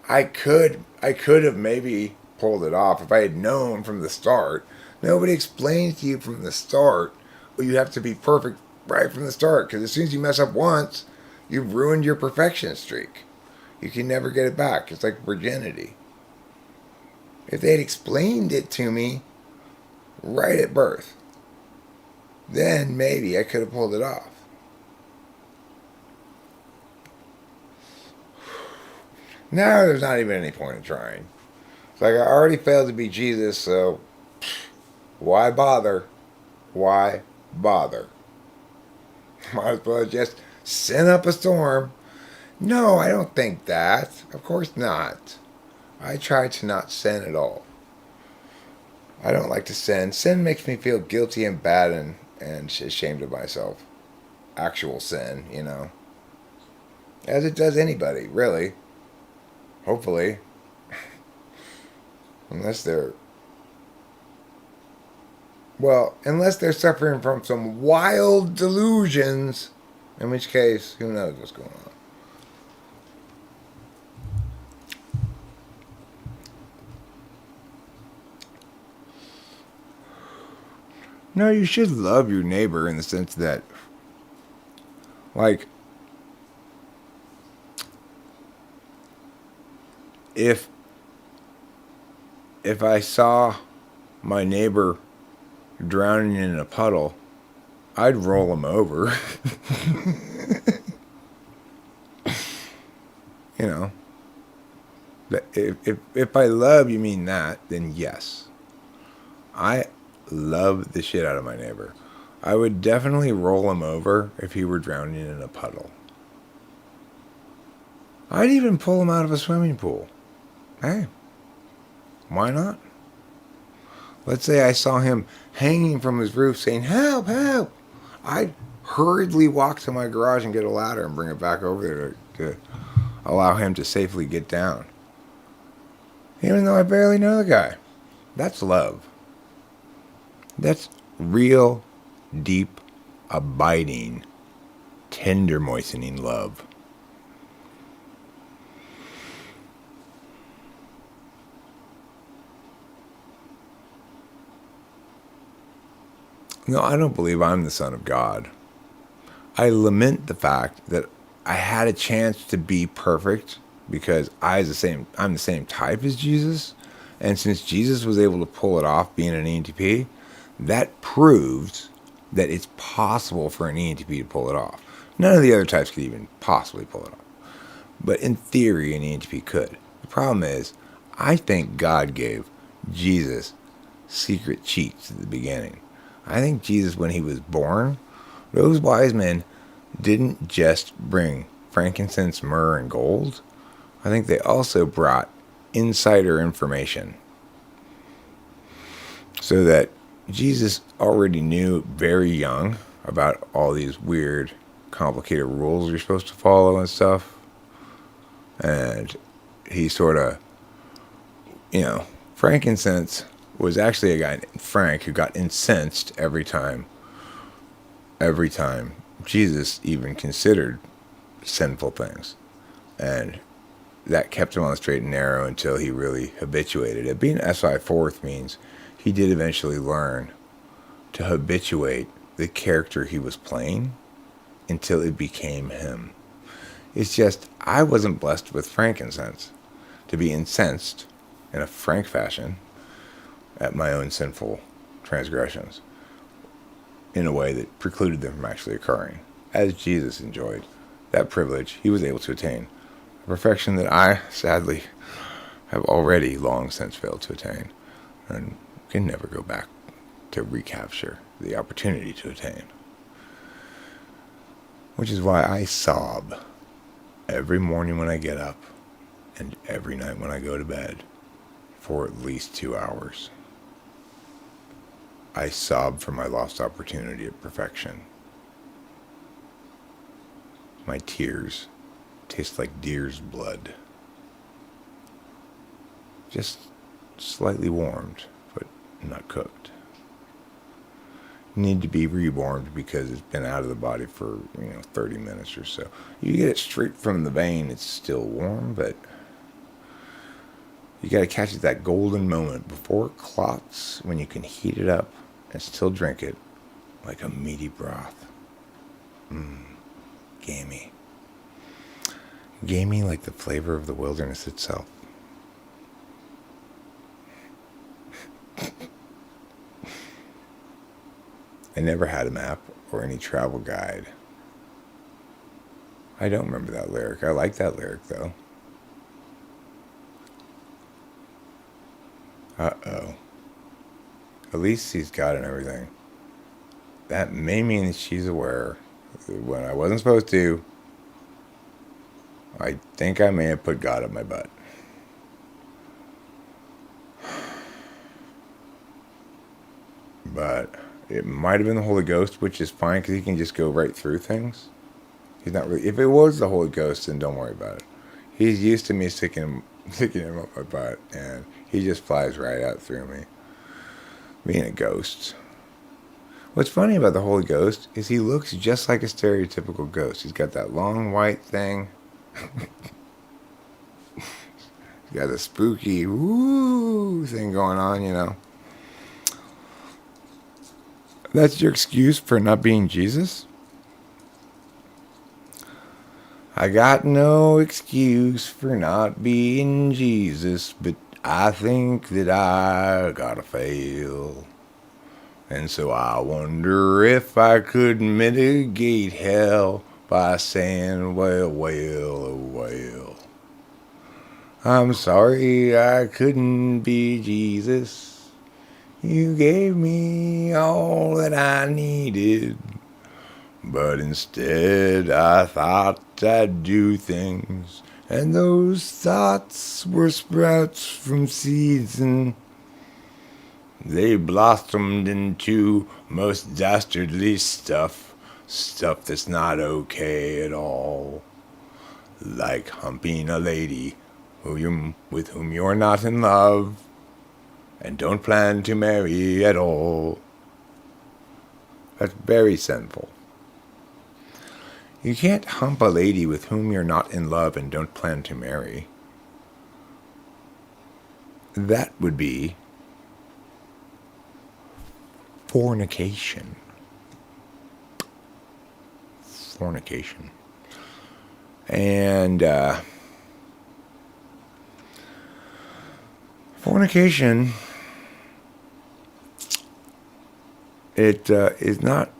I could have maybe pulled it off if I had known from the start. Nobody explains to you from the start, well, you have to be perfect right from the start, because as soon as you mess up once, you've ruined your perfection streak. You can never get it back. It's like virginity. If they had explained it to me right at birth, then maybe I could have pulled it off. Now there's not even any point in trying. It's like I already failed to be Jesus, so why bother? Why bother? Might as well just send up a storm. No, I don't think that. Of course not. I try to not sin at all. I don't like to sin. Sin makes me feel guilty and bad and ashamed of myself. Actual sin, As it does anybody, really. Hopefully. Unless they're suffering from some wild delusions, in which case, who knows what's going on. No, you should love your neighbor in the sense that, like, if I saw my neighbor drowning in a puddle, I'd roll him over. But if I love you mean that, then yes. I love the shit out of my neighbor. I would definitely roll him over if he were drowning in a puddle. I'd even pull him out of a swimming pool. Hey, why not? Let's say I saw him hanging from his roof saying, help, help. I'd hurriedly walk to my garage and get a ladder and bring it back over there to allow him to safely get down. Even though I barely know the guy. That's love. That's real, deep, abiding, tender moistening love. No, I don't believe I'm the Son of God. I lament the fact that I had a chance to be perfect because I'm the same type as Jesus. And since Jesus was able to pull it off being an ENTP, that proves that it's possible for an ENTP to pull it off. None of the other types could even possibly pull it off. But in theory, an ENTP could. The problem is, I think God gave Jesus secret cheats at the beginning. I think Jesus, when he was born, those wise men didn't just bring frankincense, myrrh, and gold. I think they also brought insider information. So that Jesus already knew very young about all these weird, complicated rules you're supposed to follow and stuff. And he sort of, frankincense was actually a guy named Frank who got incensed every time Jesus even considered sinful things. And that kept him on the straight and narrow until he really habituated it. Being SI fourth means he did eventually learn to habituate the character he was playing until it became him. It's just, I wasn't blessed with frankincense to be incensed in a frank fashion at my own sinful transgressions in a way that precluded them from actually occurring. As Jesus enjoyed that privilege, he was able to attain a perfection that I, sadly, have already long since failed to attain and can never go back to recapture the opportunity to attain. Which is why I sob every morning when I get up and every night when I go to bed for at least 2 hours. I sob for my lost opportunity at perfection. My tears Tastes like deer's blood. Just slightly warmed, but not cooked. Need to be rewarmed because it's been out of the body for 30 minutes or so. You get it straight from the vein, it's still warm, but you got to catch it that golden moment before it clots, when you can heat it up and still drink it like a meaty broth. Gamey. Gamey like the flavor of the wilderness itself. I never had a map or any travel guide. I don't remember that lyric. I like that lyric, though. Uh-oh. At least he's got it and everything. That may mean that she's aware. When I wasn't supposed to, I think I may have put God up my butt. But it might have been the Holy Ghost, which is fine because he can just go right through things. He's not really. If it was the Holy Ghost, then don't worry about it. He's used to me sticking him up my butt, and he just flies right out through me. Being a ghost. What's funny about the Holy Ghost is he looks just like a stereotypical ghost. He's got that long white thing. He's got a spooky woo thing going on, That's your excuse for not being Jesus? I got no excuse for not being Jesus, but I think that I gotta fail. And so I wonder if I could mitigate hell by saying, well, oh, well. I'm sorry I couldn't be Jesus. You gave me all that I needed. But instead I thought I'd do things, and those thoughts were sprouts from seeds, and they blossomed into most dastardly stuff that's not okay at all. Like humping a lady with whom you're not in love and don't plan to marry at all. That's very sinful. You can't hump a lady with whom you're not in love and don't plan to marry. That would be fornication. And fornication, it is not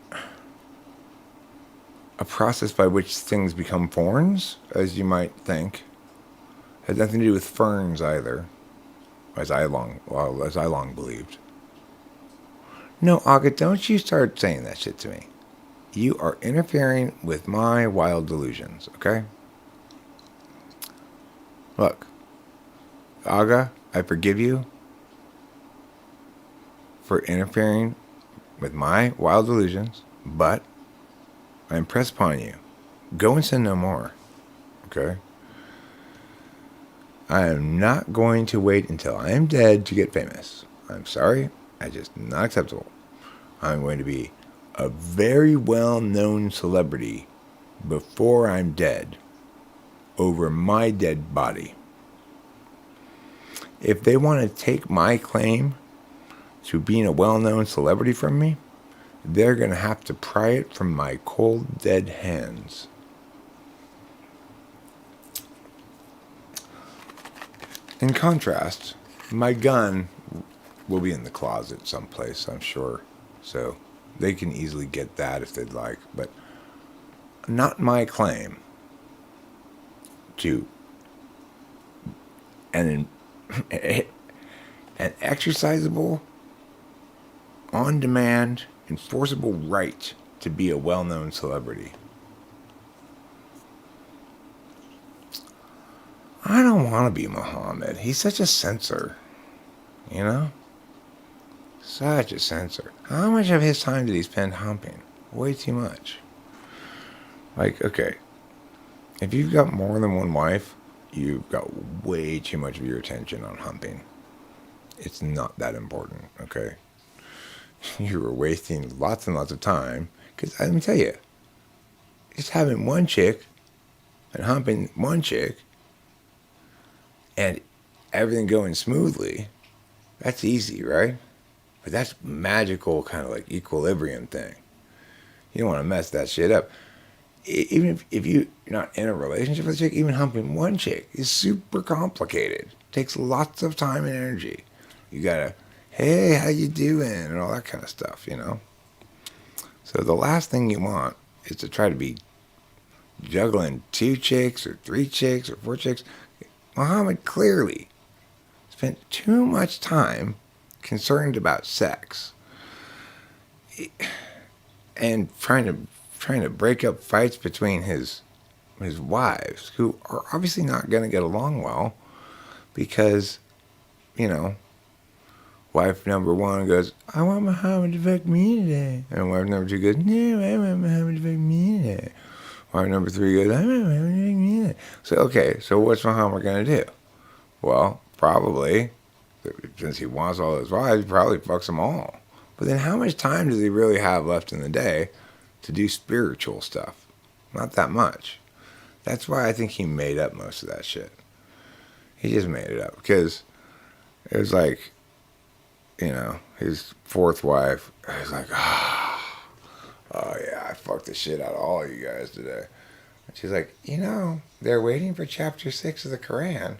a process by which things become forms, as you might think. It has nothing to do with ferns either, as I long believed. No, Aga, don't you start saying that shit to me. You are interfering with my wild delusions, okay? Look, Aga, I forgive you for interfering with my wild delusions, but I impress upon you. Go and sin no more. Okay? I am not going to wait until I am dead to get famous. I'm sorry. That's just not acceptable. I'm going to be a very well-known celebrity before I'm dead over my dead body. If they want to take my claim to being a well-known celebrity from me, they're going to have to pry it from my cold, dead hands. In contrast, my gun will be in the closet someplace, I'm sure. So they can easily get that if they'd like. But not my claim to an exercisable, on-demand, enforceable right to be a well-known celebrity. I don't want to be Muhammad. He's such a censor. You know? Such a censor. How much of his time did he spend humping? Way too much. Like, okay. If you've got more than one wife, you've got way too much of your attention on humping. It's not that important, okay? You were wasting lots and lots of time. Because let me tell you, just having one chick and humping one chick and everything going smoothly, that's easy, right? But that's magical kind of like equilibrium thing. You don't want to mess that shit up. Even if you're not in a relationship with a chick, even humping one chick is super complicated. Takes lots of time and energy. You gotta, hey, how you doing? And all that kind of stuff, you know? So the last thing you want is to try to be juggling 2 chicks or 3 chicks or 4 chicks. Muhammad clearly spent too much time concerned about sex and trying to break up fights between his wives, who are obviously not going to get along well, because, you know, wife number 1 goes, I want Muhammad to fuck me today, and wife number 2 goes, no, I want Muhammad to fuck me today. Wife number 3 goes, I want Muhammad to fuck me today. So okay, so what's Muhammad going to do? Well, probably, since he wants all those wives, he probably fucks them all. But then how much time does he really have left in the day to do spiritual stuff? Not that much. That's why I think he made up most of that shit. He just made it up. Because it was like, you know, his 4th wife, he was like, oh yeah, I fucked the shit out of all you guys today. And she's like, you know, they're waiting for chapter 6 of the Quran.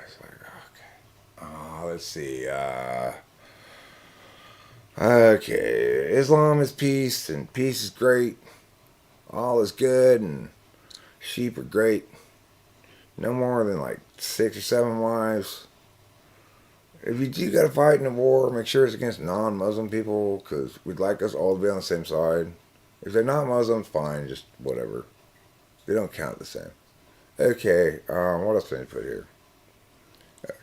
It's like, okay. Oh, let's see. Okay, Islam is peace, and peace is great. All is good, and sheep are great. No more than like 6 or 7 wives. If you do got to fight in a war, make sure it's against non-Muslim people, because we'd like us all to be on the same side. If they're not Muslims, fine, just whatever. They don't count the same. Okay, what else can I put here?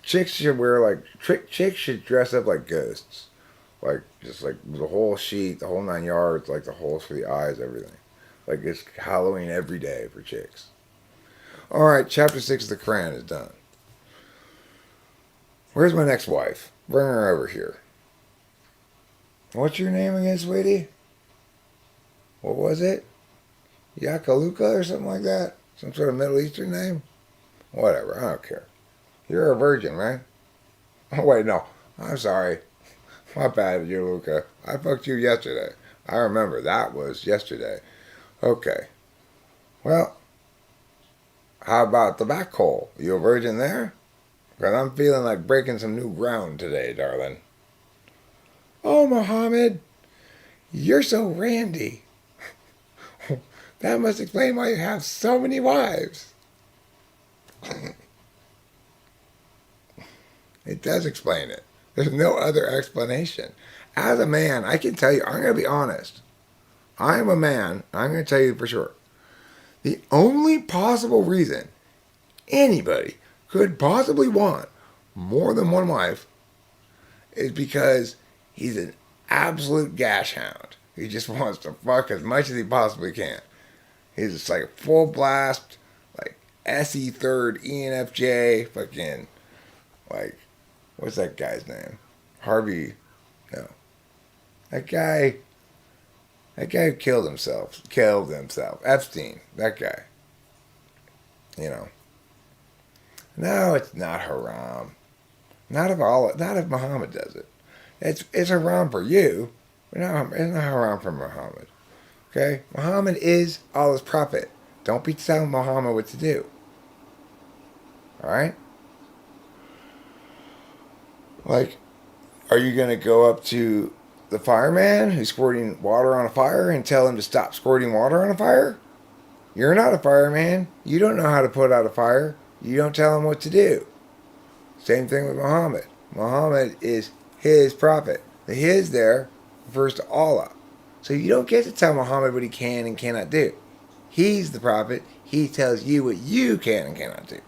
Chicks should wear like, chicks should dress up like ghosts. Like, just like the whole sheet, the whole 9 yards, like the holes for the eyes, everything. Like it's Halloween every day for chicks. Alright, chapter 6 of the Quran is done. Where's my next wife? Bring her over here. What's your name again, sweetie? What was it? Yakaluka or something like that? Some sort of Middle Eastern name? Whatever, I don't care. You're a virgin, right? Oh, wait, no. I'm sorry. My bad, Luca. I fucked you yesterday. I remember, that was yesterday. Okay. Well, how about the back hole? You a virgin there? Because I'm feeling like breaking some new ground today, darling. Oh, Muhammad, you're so randy. That must explain why you have so many wives. It does explain it. There's no other explanation. As a man, I can tell you, I'm going to be honest. I am a man, I'm going to tell you for sure. The only possible reason anybody could possibly want more than one wife is because he's an absolute gash hound. He just wants to fuck as much as he possibly can. He's just like a full blast, like SE third, ENFJ, fucking, like, what's that guy's name? Harvey, no. That guy who killed himself. Epstein, that guy. You know. No, it's not haram. Not if Muhammad does it. It's haram for you, but it's not haram for Muhammad. Okay? Muhammad is Allah's prophet. Don't be telling Muhammad what to do. Alright? Like, are you going to go up to the fireman who's squirting water on a fire and tell him to stop squirting water on a fire? You're not a fireman. You don't know how to put out a fire. You don't tell him what to do. Same thing with Muhammad. Muhammad is his prophet. The his there refers to Allah. So you don't get to tell Muhammad what he can and cannot do. He's the prophet. He tells you what you can and cannot do.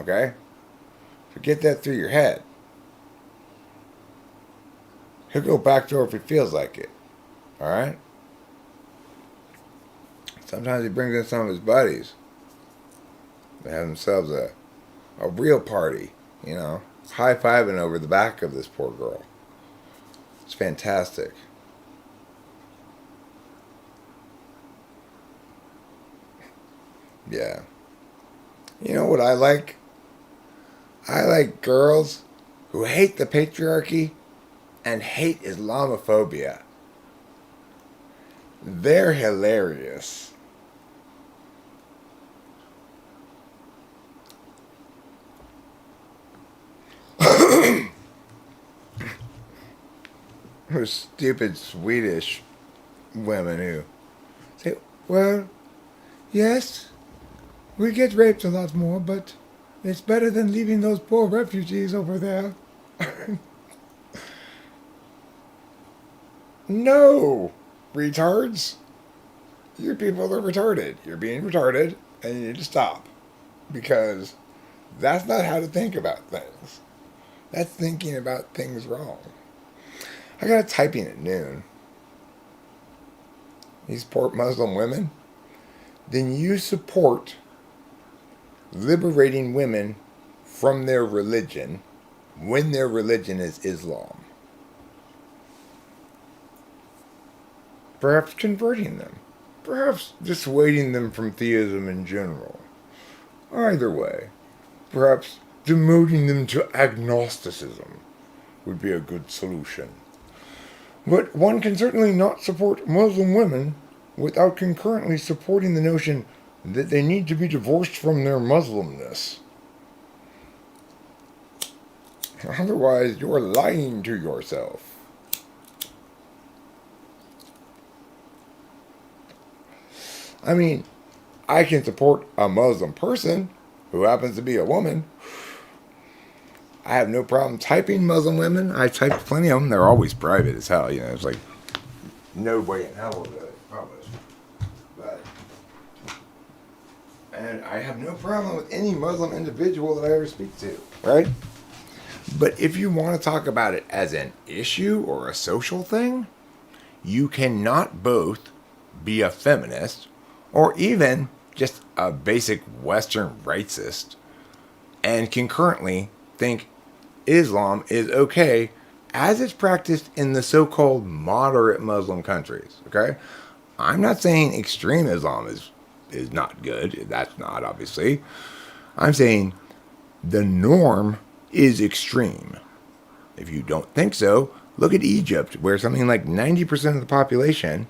Okay? So get that through your head. He'll go back door if he feels like it. Alright? Sometimes he brings in some of his buddies. They have themselves a real party, you know, high-fiving over the back of this poor girl. It's fantastic. Yeah. You know what I like? I like girls who hate the patriarchy and hate Islamophobia. They're hilarious. Those stupid Swedish women who say, well, yes, we get raped a lot more, but it's better than leaving those poor refugees over there. No, retards. You people are retarded. You're being retarded, and you need to stop. Because that's not how to think about things. That's thinking about things wrong. I got a typing at noon. You support Muslim women? Then you support liberating women from their religion when their religion is Islam. Perhaps converting them. Perhaps dissuading them from theism in general. Either way, perhaps demoting them to agnosticism would be a good solution. But one can certainly not support Muslim women without concurrently supporting the notion that they need to be divorced from their Muslimness. Otherwise, you're lying to yourself. I mean, I can support a Muslim person who happens to be a woman. I have no problem typing Muslim women. I typed plenty of them. They're always private as hell. You know, it's like no way in hell will it publish. And I have no problem with any Muslim individual that I ever speak to, right? But if you want to talk about it as an issue or a social thing, you cannot both be a feminist or even just a basic Western racist and concurrently think Islam is okay as it's practiced in the so-called moderate Muslim countries, okay? I'm not saying extreme Islam is not good. That's not, obviously. I'm saying the norm is extreme. If you don't think so, look at Egypt, where something like 90% of the population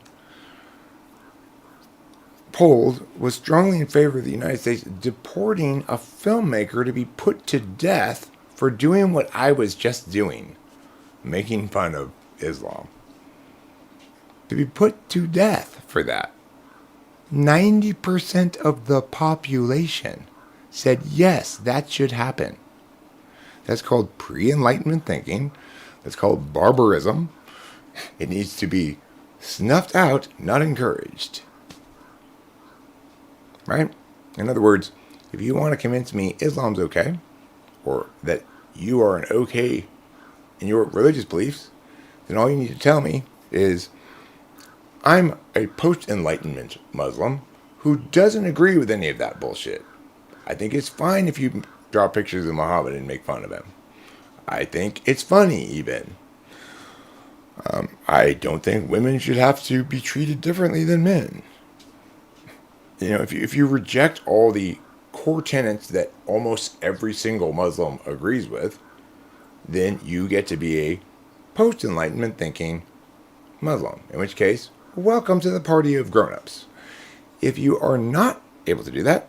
polled was strongly in favor of the United States deporting a filmmaker to be put to death for doing what I was just doing, making fun of Islam. To be put to death for that. 90% of the population said yes, that should happen. That's called pre-enlightenment thinking. That's called barbarism. It needs to be snuffed out, not encouraged. Right? In other words, if you want to convince me Islam's okay, or that you are an okay in your religious beliefs, then all you need to tell me is I'm a post-enlightenment Muslim who doesn't agree with any of that bullshit. I think it's fine if you draw pictures of Muhammad and make fun of him. I think it's funny, even. I don't think women should have to be treated differently than men. You know, if you reject all the core tenets that almost every single Muslim agrees with, then you get to be a post-enlightenment thinking Muslim. In which case, welcome to the party of grown-ups. If you are not able to do that,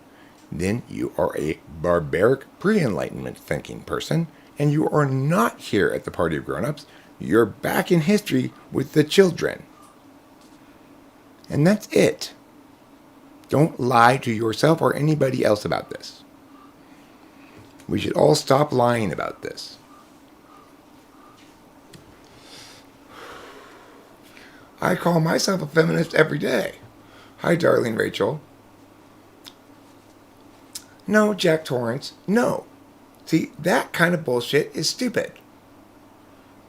then you are a barbaric pre-enlightenment thinking person, and you are not here at the party of grown-ups. You're back in history with the children. And that's it. Don't lie to yourself or anybody else about this. We should all stop lying about this. I call myself a feminist every day. Hi, darling Rachel. No, Jack Torrance. No. See, that kind of bullshit is stupid.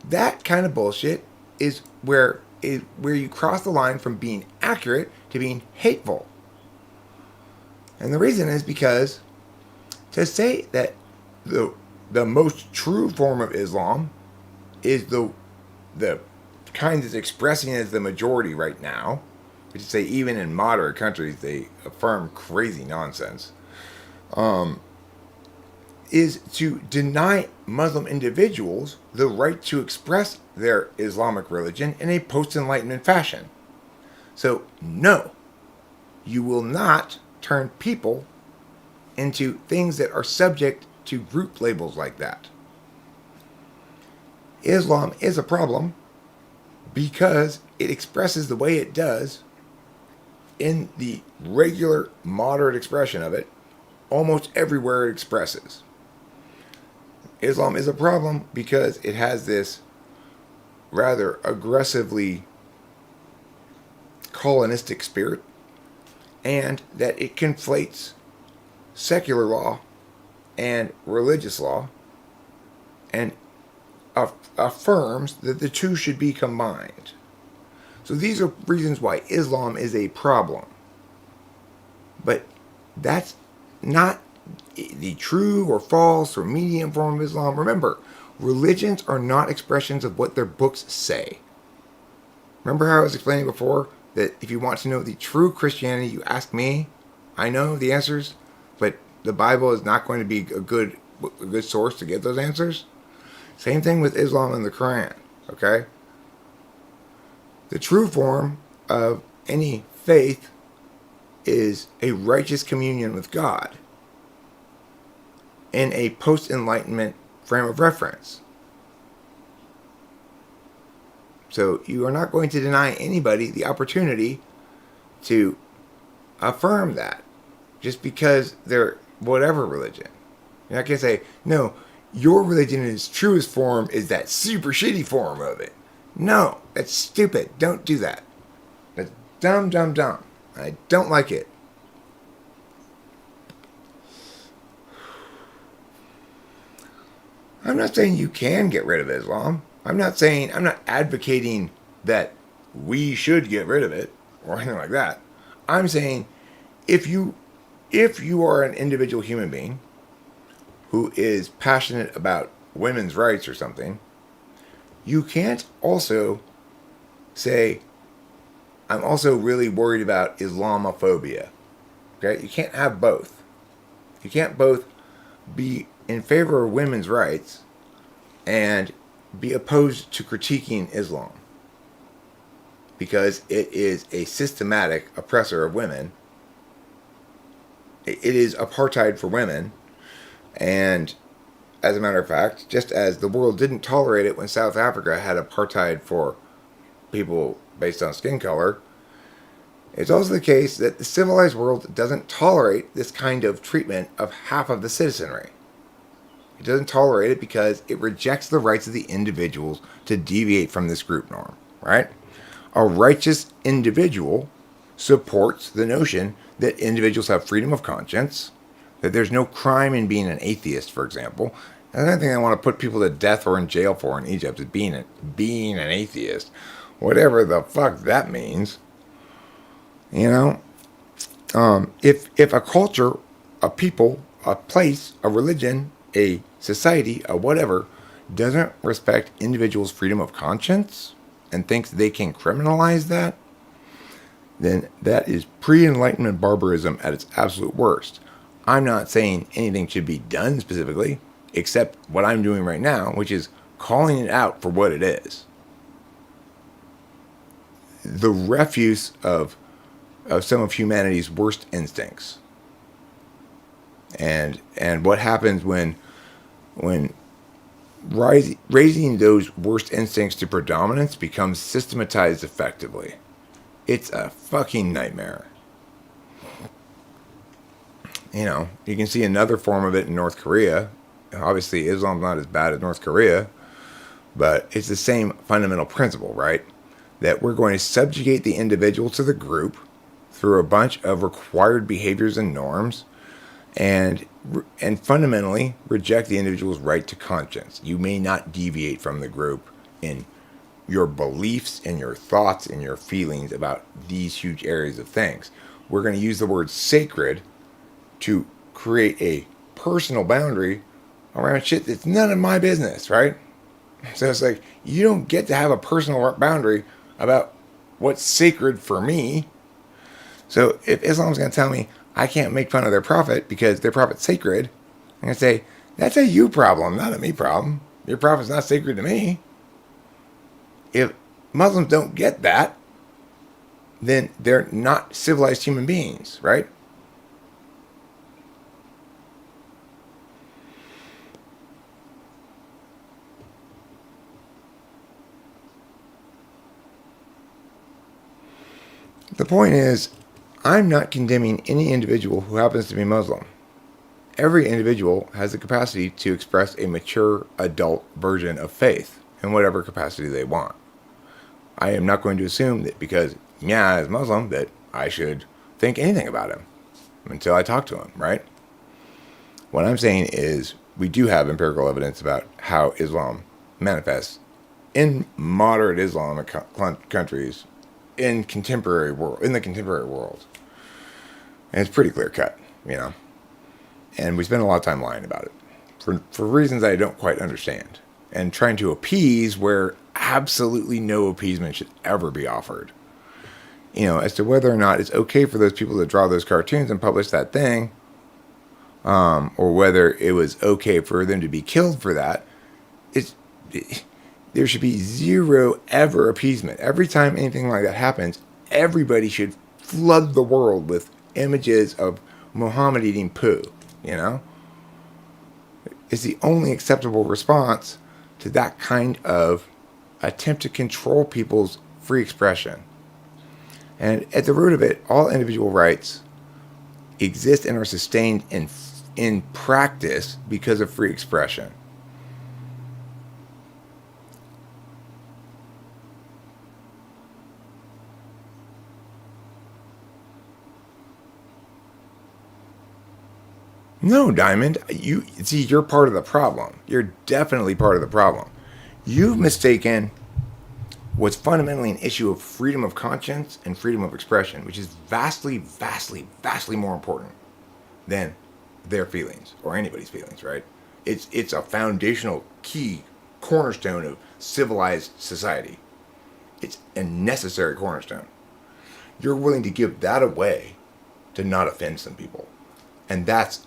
That kind of bullshit is where you cross the line from being accurate to being hateful. And the reason is because to say that the most true form of Islam is the kind that's expressing as the majority right now, which is say even in moderate countries they affirm crazy nonsense, is to deny Muslim individuals the right to express their Islamic religion in a post-Enlightenment fashion. So, no, you will not turn people into things that are subject to group labels like that. Islam is a problem because it expresses the way it does in the regular moderate expression of it almost everywhere it expresses. Islam is a problem because it has this rather aggressively colonistic spirit, and that it conflates secular law and religious law and affirms that the two should be combined. So these are reasons why Islam is a problem. But that's not the true or false or medium form of Islam. Remember, religions are not expressions of what their books say. Remember how I was explaining before that if you want to know the true Christianity, you ask me. I know the answers, but the Bible is not going to be a good source to get those answers. Same thing with Islam and the Quran, okay? The true form of any faith is a righteous communion with God in a post-Enlightenment frame of reference. So you are not going to deny anybody the opportunity to affirm that just because they're whatever religion. You're not going to say, no, your religion in its truest form is that super shitty form of it. No, that's stupid. Don't do that. That's dumb, dumb, dumb. I don't like it. I'm not saying you can get rid of Islam. I'm not advocating that we should get rid of it or anything like that. I'm saying if you are an individual human being who is passionate about women's rights or something, you can't also say, I'm also really worried about Islamophobia. Okay? You can't have both. You can't both be in favor of women's rights and be opposed to critiquing Islam, because it is a systematic oppressor of women. It is apartheid for women, and as a matter of fact, just as the world didn't tolerate it when South Africa had apartheid for people based on skin color, it's also the case that the civilized world doesn't tolerate this kind of treatment of half of the citizenry. It doesn't tolerate it because it rejects the rights of the individuals to deviate from this group norm, right? A righteous individual supports the notion that individuals have freedom of conscience, that there's no crime in being an atheist, for example. Another thing I want to put people to death or in jail for in Egypt is being an atheist, whatever the fuck that means. You know, if a culture, a people, a place, a religion, a society, a whatever, doesn't respect individuals' freedom of conscience and thinks they can criminalize that, then that is pre-Enlightenment barbarism at its absolute worst. I'm not saying anything should be done specifically, except what I'm doing right now, which is calling it out for what it is. The refuse of some of humanity's worst instincts. And what happens when raising those worst instincts to predominance becomes systematized effectively. It's a fucking nightmare. You know, you can see another form of it in North Korea. Obviously, Islam's not as bad as North Korea, but it's the same fundamental principle, right? That we're going to subjugate the individual to the group through a bunch of required behaviors and norms, and fundamentally reject the individual's right to conscience. You may not deviate from the group in your beliefs and your thoughts and your feelings about these huge areas of things. We're going to use the word sacred to create a personal boundary around shit that's none of my business, right? So it's like, you don't get to have a personal boundary about what's sacred for me. So if Islam's going to tell me I can't make fun of their prophet because their prophet's sacred, I'm going to say, that's a you problem, not a me problem. Your prophet's not sacred to me. If Muslims don't get that, then they're not civilized human beings, right? The point is, I'm not condemning any individual who happens to be Muslim. Every individual has the capacity to express a mature adult version of faith in whatever capacity they want. I am not going to assume that because Mia is Muslim that I should think anything about him until I talk to him, right? What I'm saying is we do have empirical evidence about how Islam manifests in moderate Islamic countries in the contemporary world. And it's pretty clear cut, you know. And we spend a lot of time lying about it for reasons I don't quite understand, and trying to appease where absolutely no appeasement should ever be offered. You know, as to whether or not it's okay for those people to draw those cartoons and publish that thing, or whether it was okay for them to be killed for that, there should be zero ever appeasement. Every time anything like that happens, everybody should flood the world with images of Muhammad eating poo, you know? It's the only acceptable response to that kind of attempt to control people's free expression. And at the root of it, all individual rights exist and are sustained in practice because of free expression. No, Diamond, you're part of the problem. You're definitely part of the problem. You've mistaken what's fundamentally an issue of freedom of conscience and freedom of expression, which is vastly, vastly, vastly more important than their feelings or anybody's feelings, right? It's a foundational key cornerstone of civilized society. It's a necessary cornerstone. You're willing to give that away to not offend some people. And that's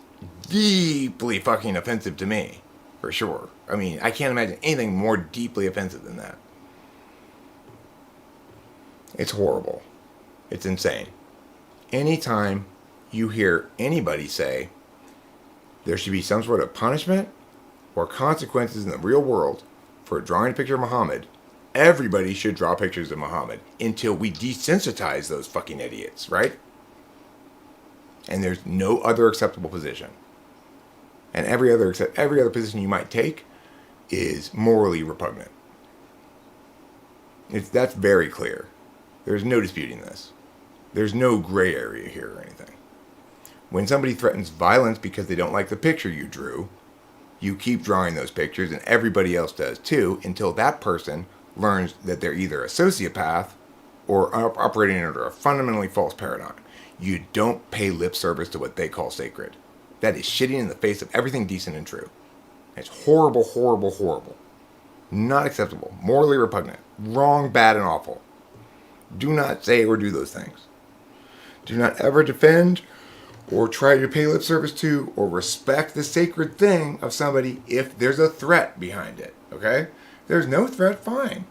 deeply fucking offensive to me, for sure. I mean, I can't imagine anything more deeply offensive than that. It's horrible. It's insane. Anytime you hear anybody say there should be some sort of punishment or consequences in the real world for drawing a picture of Muhammad, everybody should draw pictures of Muhammad until we desensitize those fucking idiots, right? And there's no other acceptable position. And every other position you might take is morally repugnant. That's very clear. There's no disputing this. There's no gray area here or anything. When somebody threatens violence because they don't like the picture you drew, you keep drawing those pictures, and everybody else does too, until that person learns that they're either a sociopath or operating under a fundamentally false paradigm. You don't pay lip service to what they call sacred. That is shitting in the face of everything decent and true. It's horrible, horrible, horrible. Not acceptable. Morally repugnant. Wrong, bad, and awful. Do not say or do those things. Do not ever defend or try to pay lip service to or respect the sacred thing of somebody if there's a threat behind it. Okay? If there's no threat, fine.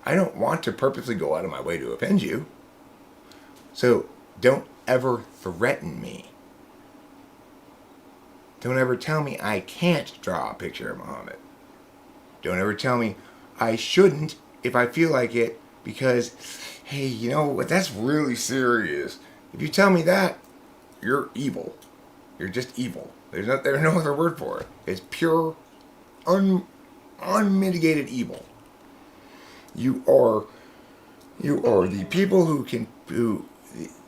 I don't want to purposely go out of my way to offend you. So don't ever threaten me. Don't ever tell me I can't draw a picture of Muhammad. Don't ever tell me I shouldn't if I feel like it because, hey, you know what, that's really serious. If you tell me that, you're evil. You're just evil. There's no other word for it. It's pure, unmitigated evil. You are the people who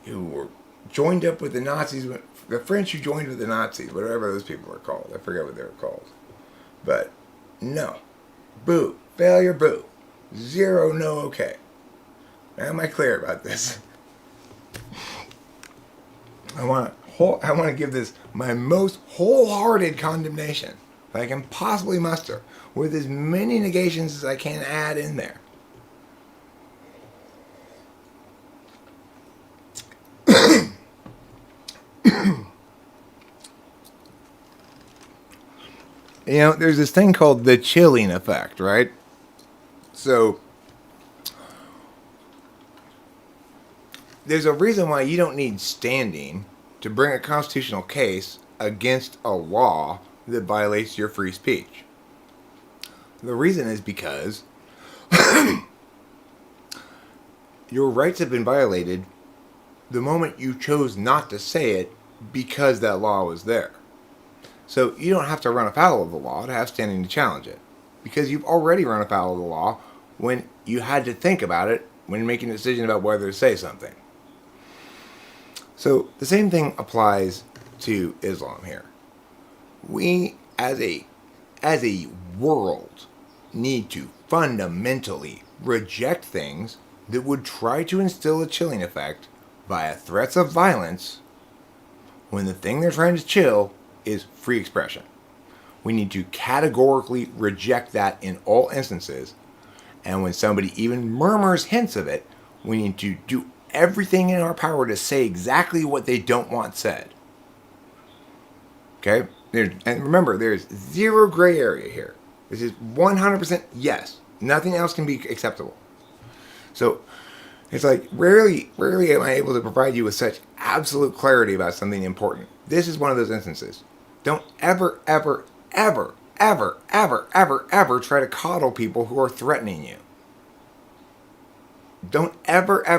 were joined up with the Nazis, the French who joined with the Nazis, whatever those people are called. I forget what they were called. But no. Boo. Failure, boo. Zero, no, okay. Am I clear about this? I want to I want to give this my most wholehearted condemnation that I can possibly muster, with as many negations as I can add in there. You know, there's this thing called the chilling effect, right? So, there's a reason why you don't need standing to bring a constitutional case against a law that violates your free speech. The reason is because your rights have been violated the moment you chose not to say it because that law was there. So you don't have to run afoul of the law to have standing to challenge it, because you've already run afoul of the law when you had to think about it when making a decision about whether to say something. So the same thing applies to Islam here. We, as a world, need to fundamentally reject things that would try to instill a chilling effect via threats of violence when the thing they're trying to chill is free expression. We need to categorically reject that in all instances, and when somebody even murmurs hints of it, we need to do everything in our power to say exactly what they don't want said. Okay? And remember, there's zero gray area here. This is 100% yes. Nothing else can be acceptable. So, it's like, rarely am I able to provide you with such absolute clarity about something important. This is one of those instances. Don't ever try to coddle people who are threatening you. Don't ever try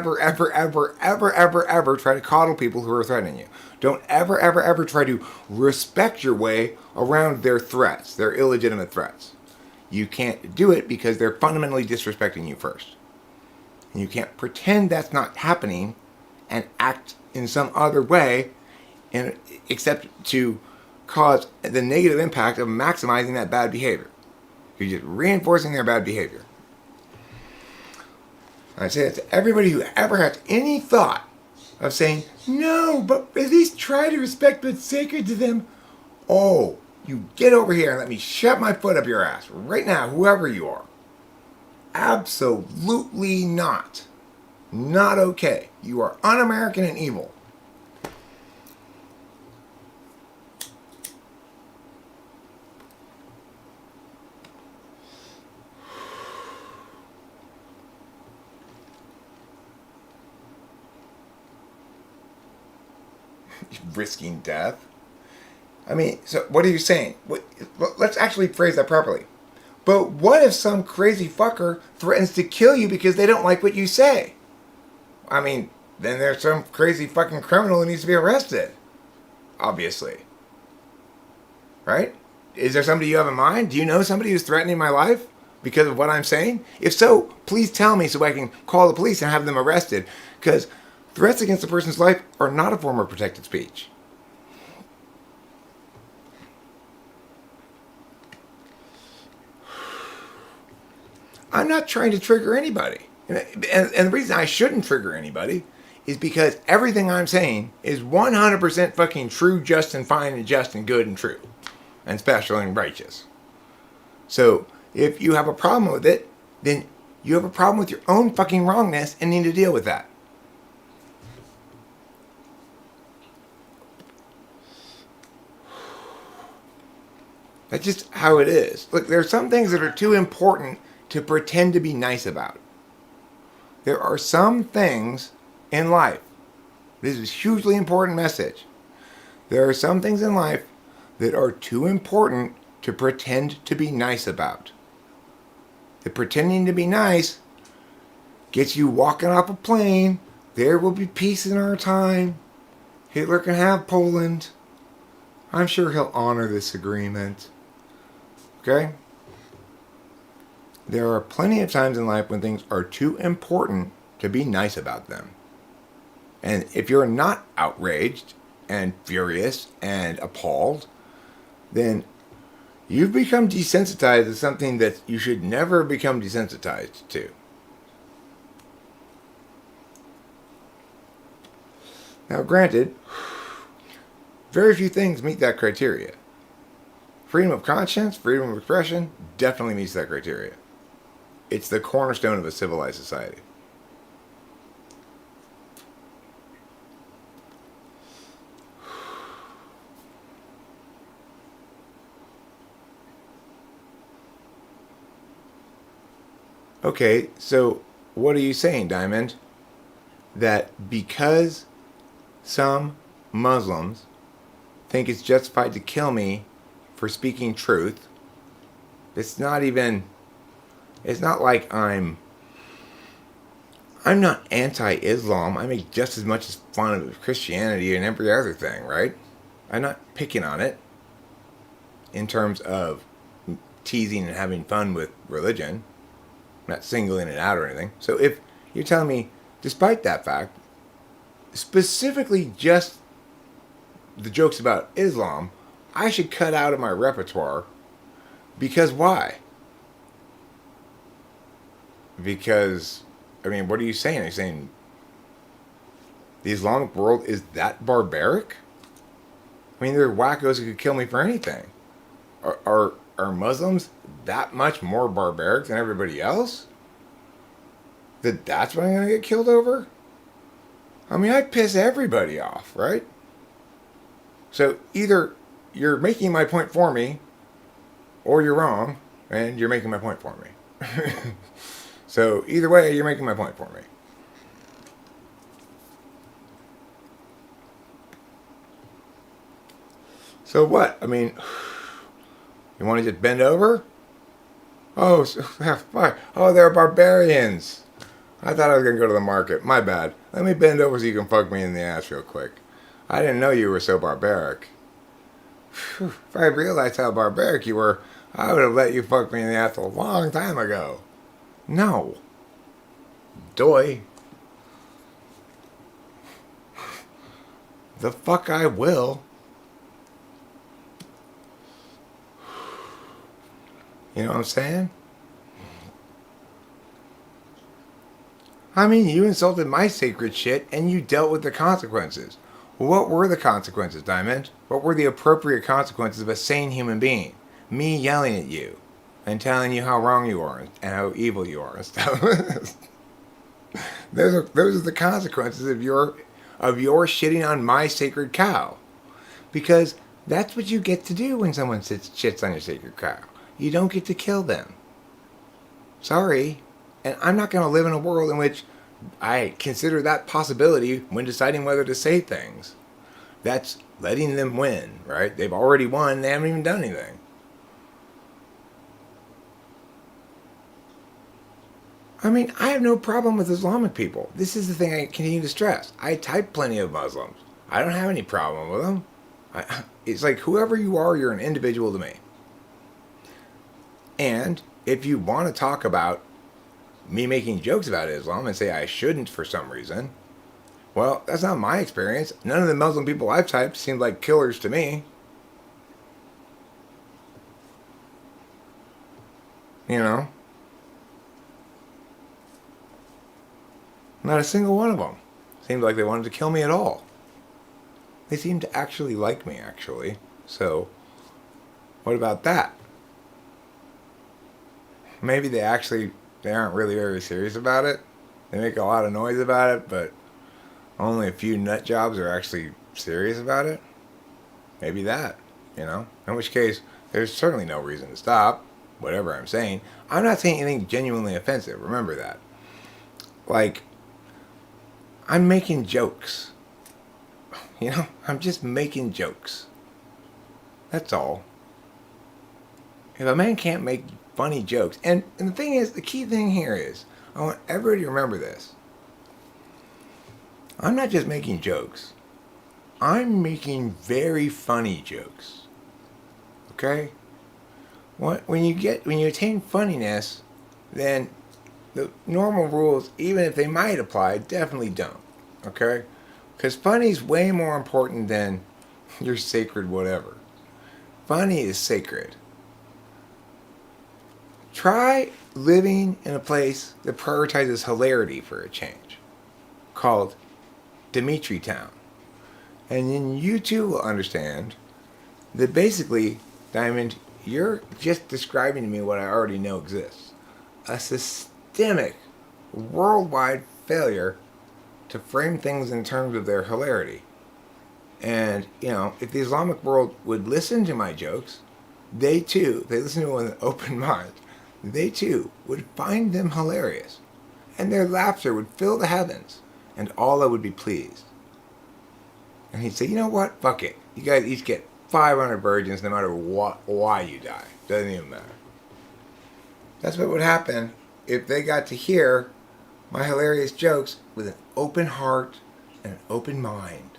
to coddle people who are threatening you. Don't ever try to respect your way around their threats, their illegitimate threats. You can't do it because they're fundamentally disrespecting you first. And you can't pretend that's not happening and act in some other way except to cause the negative impact of maximizing that bad behavior. You're just reinforcing their bad behavior. I say that to everybody who ever has any thought of saying, no, but at least try to respect what's sacred to them. Oh, you get over here and let me shove my foot up your ass right now, whoever you are. Absolutely not. Not okay. You are un-American and evil. Risking death? I mean, so what are you saying? Let's actually phrase that properly. But what if some crazy fucker threatens to kill you because they don't like what you say? I mean, then there's some crazy fucking criminal who needs to be arrested. Obviously. Right? Is there somebody you have in mind? Do you know somebody who's threatening my life because of what I'm saying? If so, please tell me so I can call the police and have them arrested. Because threats against a person's life are not a form of protected speech. I'm not trying to trigger anybody. And the reason I shouldn't trigger anybody is because everything I'm saying is 100% fucking true, just, and fine, and just, and good, and true. And special, and righteous. So, if you have a problem with it, then you have a problem with your own fucking wrongness and need to deal with that. That's just how it is. Look, there are some things that are too important to pretend to be nice about. There are some things in life. This is a hugely important message. There are some things in life that are too important to pretend to be nice about. The pretending to be nice gets you walking off a plane. There will be peace in our time. Hitler can have Poland. I'm sure he'll honor this agreement. Okay? There are plenty of times in life when things are too important to be nice about them. And if you're not outraged and furious and appalled, then you've become desensitized to something that you should never become desensitized to. Now, granted, Very few things meet that criteria. Freedom of conscience, freedom of expression, definitely meets that criteria. It's the cornerstone of a civilized society. Okay, so what are you saying, Diamond? That because some Muslims think it's justified to kill me for speaking truth, it's not like I'm not anti-Islam. I make just as much fun of Christianity and every other thing, right? I'm not picking on it in terms of teasing and having fun with religion. I'm not singling it out or anything. So if you're telling me, despite that fact, specifically just the jokes about Islam, I should cut out of my repertoire, because why? Because, I mean, what are you saying? Are you saying the Islamic world is that barbaric? I mean, there are wackos who could kill me for anything. Are Muslims that much more barbaric than everybody else? That's what I'm going to get killed over? I mean, I piss everybody off, right? So either you're making my point for me, or you're wrong, and you're making my point for me. So either way, you're making my point for me. So what? I mean, you want to just bend over? Oh, oh, they're barbarians. I thought I was going to go to the market. My bad. Let me bend over so you can fuck me in the ass real quick. I didn't know you were so barbaric. Whew, if I realized how barbaric you were, I would have let you fuck me in the ass a long time ago. No. Doy. The fuck I will. You know what I'm saying? I mean, you insulted my sacred shit and you dealt with the consequences. What were the consequences, Diamond? What were the appropriate consequences of a sane human being? Me yelling at you and telling you how wrong you are and how evil you are and stuff. Those are the consequences of your shitting on my sacred cow. Because that's what you get to do when someone shits on your sacred cow. You don't get to kill them. Sorry. And I'm not going to live in a world in which I consider that possibility when deciding whether to say things. That's letting them win, right? They've already won. They haven't even done anything. I mean, I have no problem with Islamic people. This is the thing I continue to stress. I type plenty of Muslims. I don't have any problem with them. It's like, whoever you are, you're an individual to me. And if you want to talk about me making jokes about Islam and say I shouldn't for some reason, well, that's not my experience. None of the Muslim people I've typed seem like killers to me. You know? Not a single one of them seemed like they wanted to kill me at all. They seemed to actually like me, actually. So, what about that? Maybe they aren't really very serious about it. They make a lot of noise about it, but only a few nut jobs are actually serious about it. Maybe that, you know? In which case, there's certainly no reason to stop whatever I'm saying. I'm not saying anything genuinely offensive. Remember that. Like, I'm making jokes. You know? I'm just making jokes. That's all. If a man can't make funny jokes, and the thing is, the key thing here is, I want everybody to remember this. I'm not just making jokes. I'm making very funny jokes. Okay? When you attain funniness, then the normal rules, even if they might apply, definitely don't. Okay? Because funny's way more important than your sacred whatever. Funny is sacred. Try living in a place that prioritizes hilarity for a change, called Dimitri Town. And then you too will understand that basically, Diamond, you're just describing to me what I already know exists. A systemic, worldwide failure to frame things in terms of their hilarity. And, if the Islamic world would listen to my jokes, they listen to them with an open mind, they too would find them hilarious. And their laughter would fill the heavens, and Allah would be pleased. And he'd say, you know what? Fuck it. You guys each get 500 virgins no matter why you die. Doesn't even matter. That's what would happen if they got to hear my hilarious jokes with an open heart and an open mind.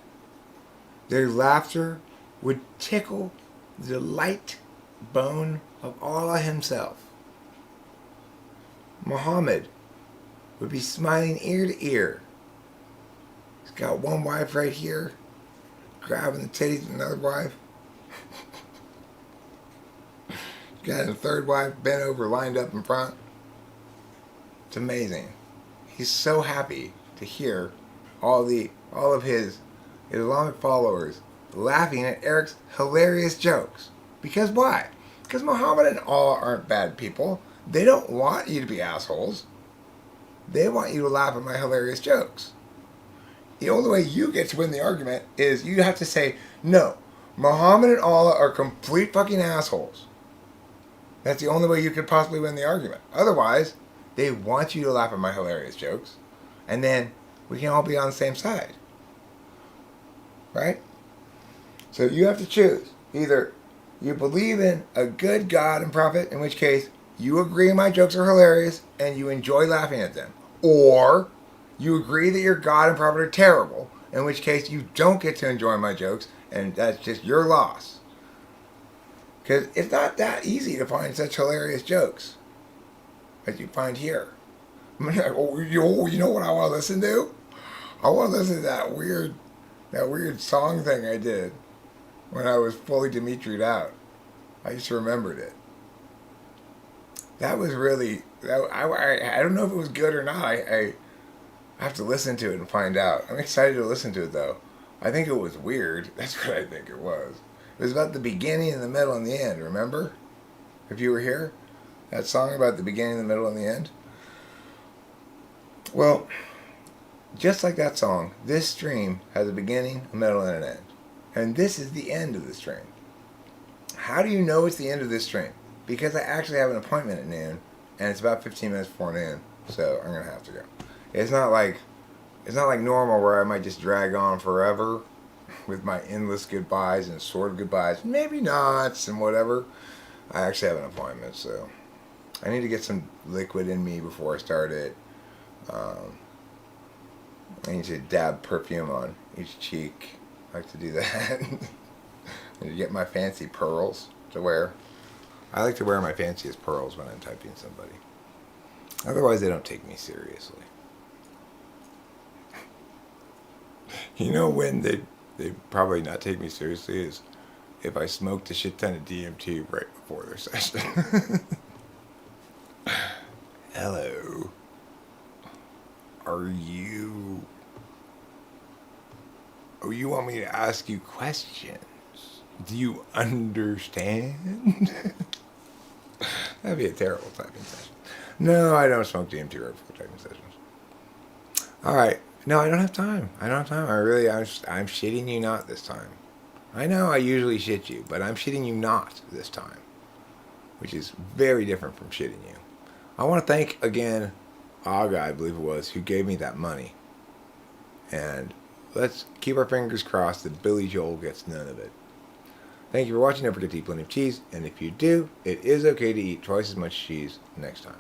Their laughter would tickle the light bone of Allah himself. Muhammad would be smiling ear to ear. He's got one wife right here, grabbing the titties of another wife. Got a third wife bent over, lined up in front. It's amazing. He's so happy to hear all of his Islamic followers laughing at Eric's hilarious jokes. Because why? Because Muhammad and Allah aren't bad people. They don't want you to be assholes. They want you to laugh at my hilarious jokes. The only way you get to win the argument is you have to say, no, Muhammad and Allah are complete fucking assholes. That's the only way you could possibly win the argument. Otherwise, they want you to laugh at my hilarious jokes, and then we can all be on the same side. Right? So you have to choose. Either you believe in a good God and prophet, in which case you agree my jokes are hilarious and you enjoy laughing at them. Or you agree that your God and prophet are terrible, in which case you don't get to enjoy my jokes and that's just your loss. Because it's not that easy to find such hilarious jokes as you find here. Oh, you know what I want to listen to? I want to listen to that weird song thing I did when I was fully Dimitri'd out. I just remembered it. That was really, I don't know if it was good or not. I have to listen to it and find out. I'm excited to listen to it though. I think it was weird. That's what I think it was. It was about the beginning and the middle and the end, remember? If you were here? That song about the beginning, the middle, and the end? Well, just like that song, this stream has a beginning, a middle, and an end. And this is the end of the stream. How do you know it's the end of this stream? Because I actually have an appointment at noon, and it's about 15 minutes before noon, so I'm going to have to go. It's not like normal where I might just drag on forever with my endless goodbyes and sort of goodbyes, maybe nots and whatever. I actually have an appointment, so I need to get some liquid in me before I start it. I need to dab perfume on each cheek. I like to do that. I need to get my fancy pearls to wear. I like to wear my fanciest pearls when I'm typing somebody. Otherwise, they don't take me seriously. You know when they probably not take me seriously is if I smoked a shit ton of DMT right before their session. Hello. Are you... Oh, you want me to ask you questions? Do you understand? That'd be a terrible typing session. No, I don't smoke DMT right before typing sessions. Alright. No, I don't have time. I'm shitting you not this time. I know I usually shit you, but I'm shitting you not this time. Which is very different from shitting you. I want to thank, again, Aga, I believe it was, who gave me that money. And let's keep our fingers crossed that Billy Joel gets none of it. Thank you for watching. Don't forget to eat plenty of cheese. And if you do, it is okay to eat twice as much cheese next time.